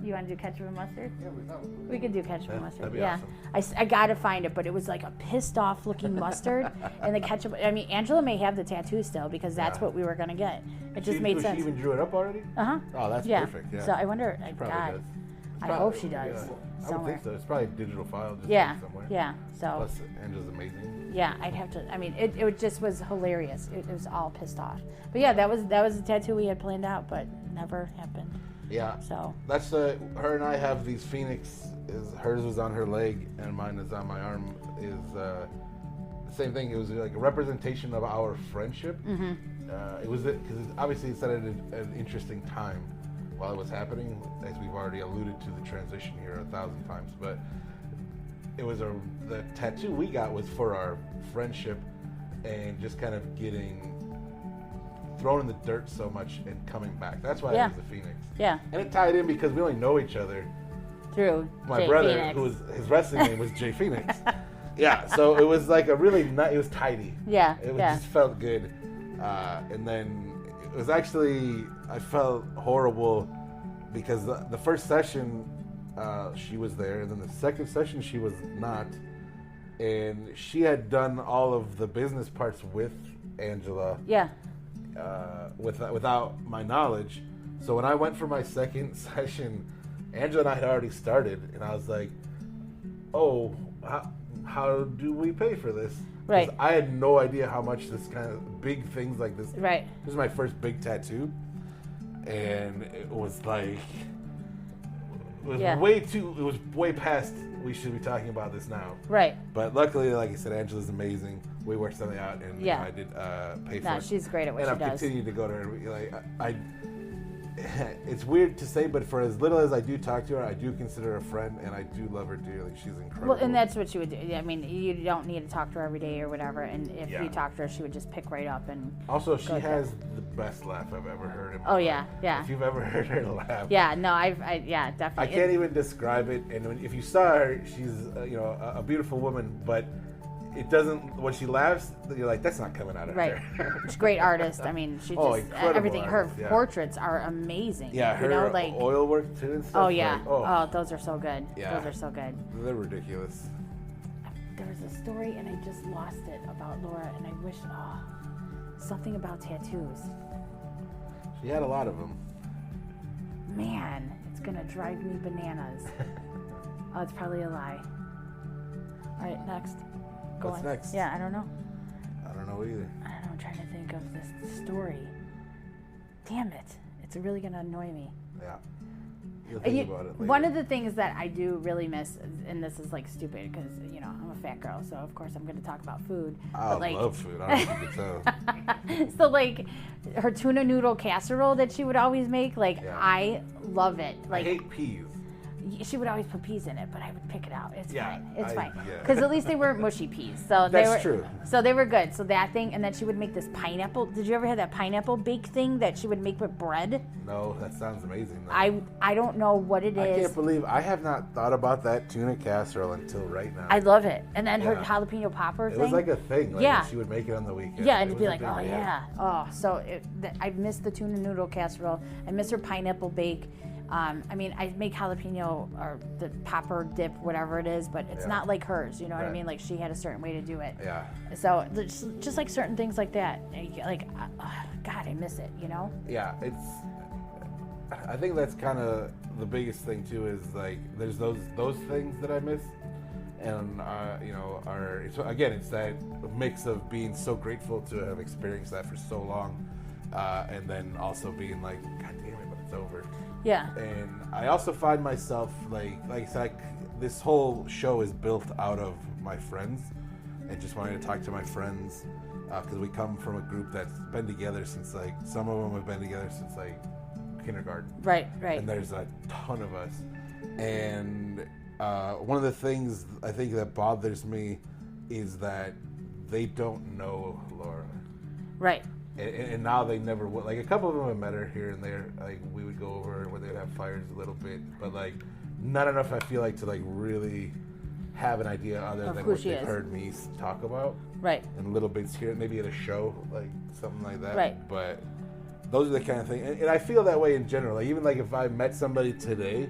You want to do ketchup and mustard? Yeah, We could do ketchup and mustard. That'd be yeah. awesome. I gotta find it, but it was like a pissed off looking mustard and the ketchup. I mean, Angela may have the tattoo still because that's what we were gonna get. It just made sense. She even drew it up already? Uh-huh. Oh, that's perfect. Yeah. So I wonder. She probably does. I hope she does. Yeah. I would think so. It's probably a digital file just somewhere. Yeah. So. Plus, Angela's amazing. Yeah, I'd have to. I mean, it just was hilarious. It was all pissed off. But yeah, that was the tattoo we had planned out, but never happened. Yeah. So. That's her and I have these phoenix. Hers was on her leg and mine is on my arm. Is the same thing. It was like a representation of our friendship. Mm-hmm. It was because obviously it's at an interesting time while it was happening, as we've already alluded to the transition here 1,000 times. But it was the tattoo we got was for our friendship and just kind of getting thrown in the dirt so much and coming back. That's why it was the Phoenix. Yeah. And it tied in because we only know each other through my Jay brother, Phoenix. his wrestling name was Jay Phoenix. Yeah, so it was like it was tidy. Yeah. It just felt good. And then it was actually, I felt horrible because the first session she was there, and then the second session she was not. And she had done all of the business parts with Angela. Yeah. Without my knowledge. So when I went for my second session, Angela and I had already started, and I was like, oh, how do we pay for this? Right. I had no idea how much this kind of big things like this. Right. This is my first big tattoo, and it was like, it was way past. We should be talking about this now. Right. But luckily, like I said, Angela's amazing. We worked something out, and I did pay for it. No, she's great at what she does. And I've continued to go to her. Like it's weird to say, but for as little as I do talk to her, I do consider her a friend, and I do love her dearly. She's incredible. Well, and that's what she would do. I mean, you don't need to talk to her every day or whatever. And if you talk to her, she would just pick right up and. Also, she has the best laugh I've ever heard in my life. Yeah. If you've ever heard her laugh. Yeah, no, definitely. I can't even describe it. And if you saw her, she's a beautiful woman, but it doesn't. When she laughs, you're like, that's not coming out of Right. her. She's a great artist. I mean, she just incredible everything. artist, Her portraits are amazing. Yeah, her like oil work too and stuff. Oh yeah. Like, oh, those are so good. Yeah. Those are so good. They're ridiculous. There was a story and I just lost it about Laura, and I wish something about tattoos. She had a lot of them. Man, it's gonna drive me bananas. Oh, it's probably a lie. All right, next. Go What's on. next? Yeah, I don't know. I don't know either. I don't know. I'm trying to think of this story. Damn it! It's really gonna annoy me. Yeah. You'll think about it later. One of the things that I do really miss, and this is like stupid because I'm a fat girl, so of course I'm going to talk about food. I love food. I don't know if you can tell. So like her tuna noodle casserole that she would always make, Yeah. I love it. Like I hate peas. she would always put peas in it, but I would pick it out. It's Yeah, fine. It's fine. yeah. Because at least they weren't mushy peas. So That's they were true. So they were good. So that thing, and then she would make this pineapple. Did you ever have that pineapple bake thing that she would make with bread? No, that sounds amazing. Though. I don't know what it is. I can't believe I have not thought about that tuna casserole until right now. I love it. And then her Yeah. jalapeno popper It thing. was like a thing. Like, Yeah. She would make it on the weekend. Yeah, and It it'd be was a like, big oh deal. yeah, oh. So I miss the tuna noodle casserole. I miss her pineapple bake. I mean, I make jalapeno or the popper dip, whatever it is, but it's Yeah. not like hers. You know what I Right. mean? Like she had a certain way to do it. Yeah. So just like certain things like that. Like, God, I miss it. Yeah, I think that's kind of the biggest thing too. Is like there's those things that I miss, and so again, it's that mix of being so grateful to have experienced that for so long, and then also being like, God damn it, but it's over. Yeah. And I also find myself like I said, this whole show is built out of my friends, and just wanting to talk to my friends because we come from a group that's been together since like some of them have been together since like kindergarten. Right. And there's a ton of us. And one of the things I think that bothers me is that they don't know Laura. Right. And now they never will. Like a couple of them have met her here and there. Like we would go over where they'd have fires a little bit, but like not enough. I feel like to like really have an idea other Of than who what she they've is. heard me talk about. Right. And little bits here, maybe at a show, like something like that. Right. But those are the kind of things, and I feel that way in general. Like, even like if I met somebody today,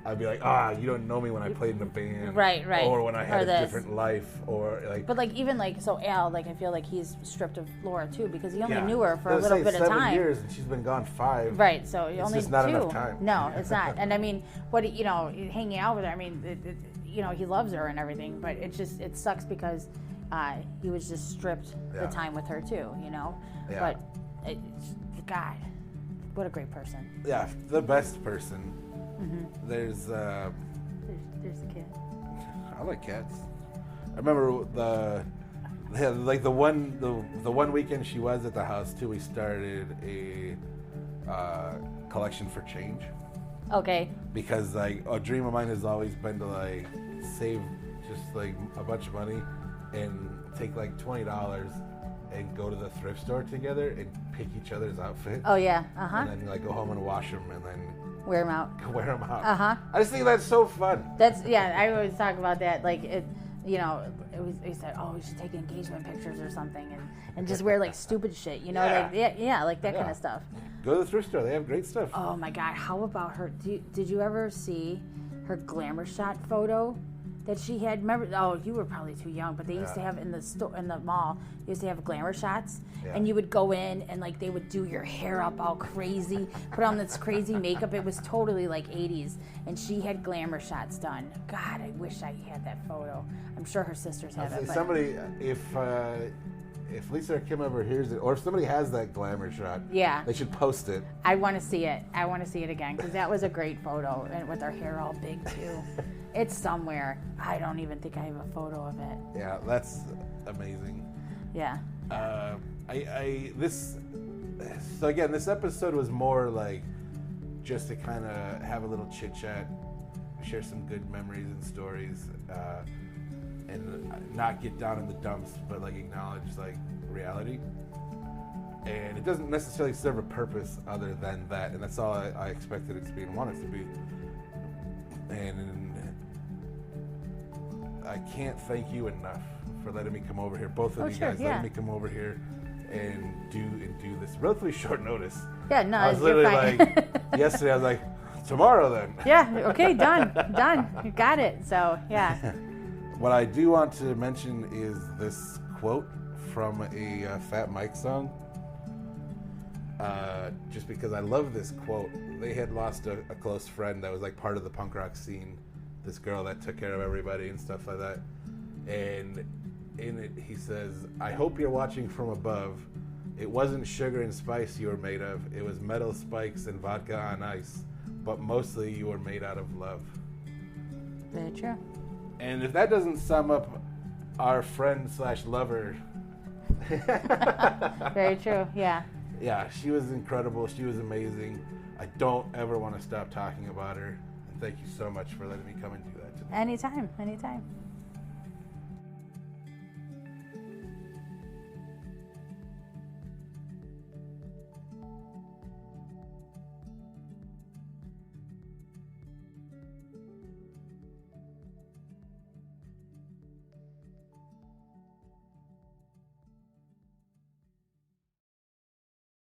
I'd be like, you don't know me when I played in a band, Right. or when I had Or a this. different life, or like. But like even like so Al, like I feel like he's stripped of Laura too because he only knew her for I a was little saying bit of 7 time. years, and she's been gone 5. Right, so you It's only just not 2. enough time. No, it's not. And I mean, hanging out with her. I mean, he loves her and everything, but it sucks because he was just stripped Yeah. the time with her too. Yeah. But God, what a great person. Yeah, the best person. Mm-hmm. There's There's the kid. I like cats. I remember the one weekend she was at the house too. We started a collection for change Okay. because like a dream of mine has always been to like save just like a bunch of money and take like $20 and go to the thrift store together and pick each other's outfits. Oh yeah. Uh huh. And then like go home and wash them and then Wear him out. wear them out. Uh-huh. I just think that's so fun. I always talk about that. Like it was. He said, "Oh, we should take engagement pictures or something, and just wear like stupid shit, Yeah. like that kind Yeah. of stuff." Go to the thrift store. They have great stuff. Oh my God! How about her? Did you ever see her glamour shot photo that she had? Remember? Oh, you were probably too young, but they used to Yeah. have in the mall. They used to have glamour shots, Yeah. and you would go in and like they would do your hair up all crazy, put on this crazy makeup. It was totally like 80s, and she had glamour shots done. God, I wish I had that photo. I'm sure her sisters have it. But Somebody, if Lisa or Kim ever hears it, or if somebody has that glamour shot, yeah, they should post it. I want to see it. I want to see it again because that was a great photo, and with her hair all big too. It's somewhere. I don't even think I have a photo of it. Yeah, that's amazing. Yeah. So again, this episode was more like just to kind of have a little chit chat, share some good memories and stories, and not get down in the dumps, but like acknowledge like reality. And it doesn't necessarily serve a purpose other than that, and that's all I expected it to be and wanted it to be. And I can't thank you enough for letting me come over here. Both of you sure, guys yeah. letting me come over here and do this relatively short notice. Yeah, no, I was you're literally fine. like, yesterday I was like, tomorrow then. Yeah, okay, done. You got it. So, yeah. What I do want to mention is this quote from a Fat Mike song. Just because I love this quote. They had lost a close friend that was like part of the punk rock scene. This girl that took care of everybody and stuff like that. And in it, he says, I hope you're watching from above. It wasn't sugar and spice you were made of. It was metal spikes and vodka on ice. But mostly you were made out of love. Very true. And if that doesn't sum up our friend / lover. Very true, yeah. Yeah, she was incredible. She was amazing. I don't ever want to stop talking about her. And thank you so much for letting me come and do that today. Anytime.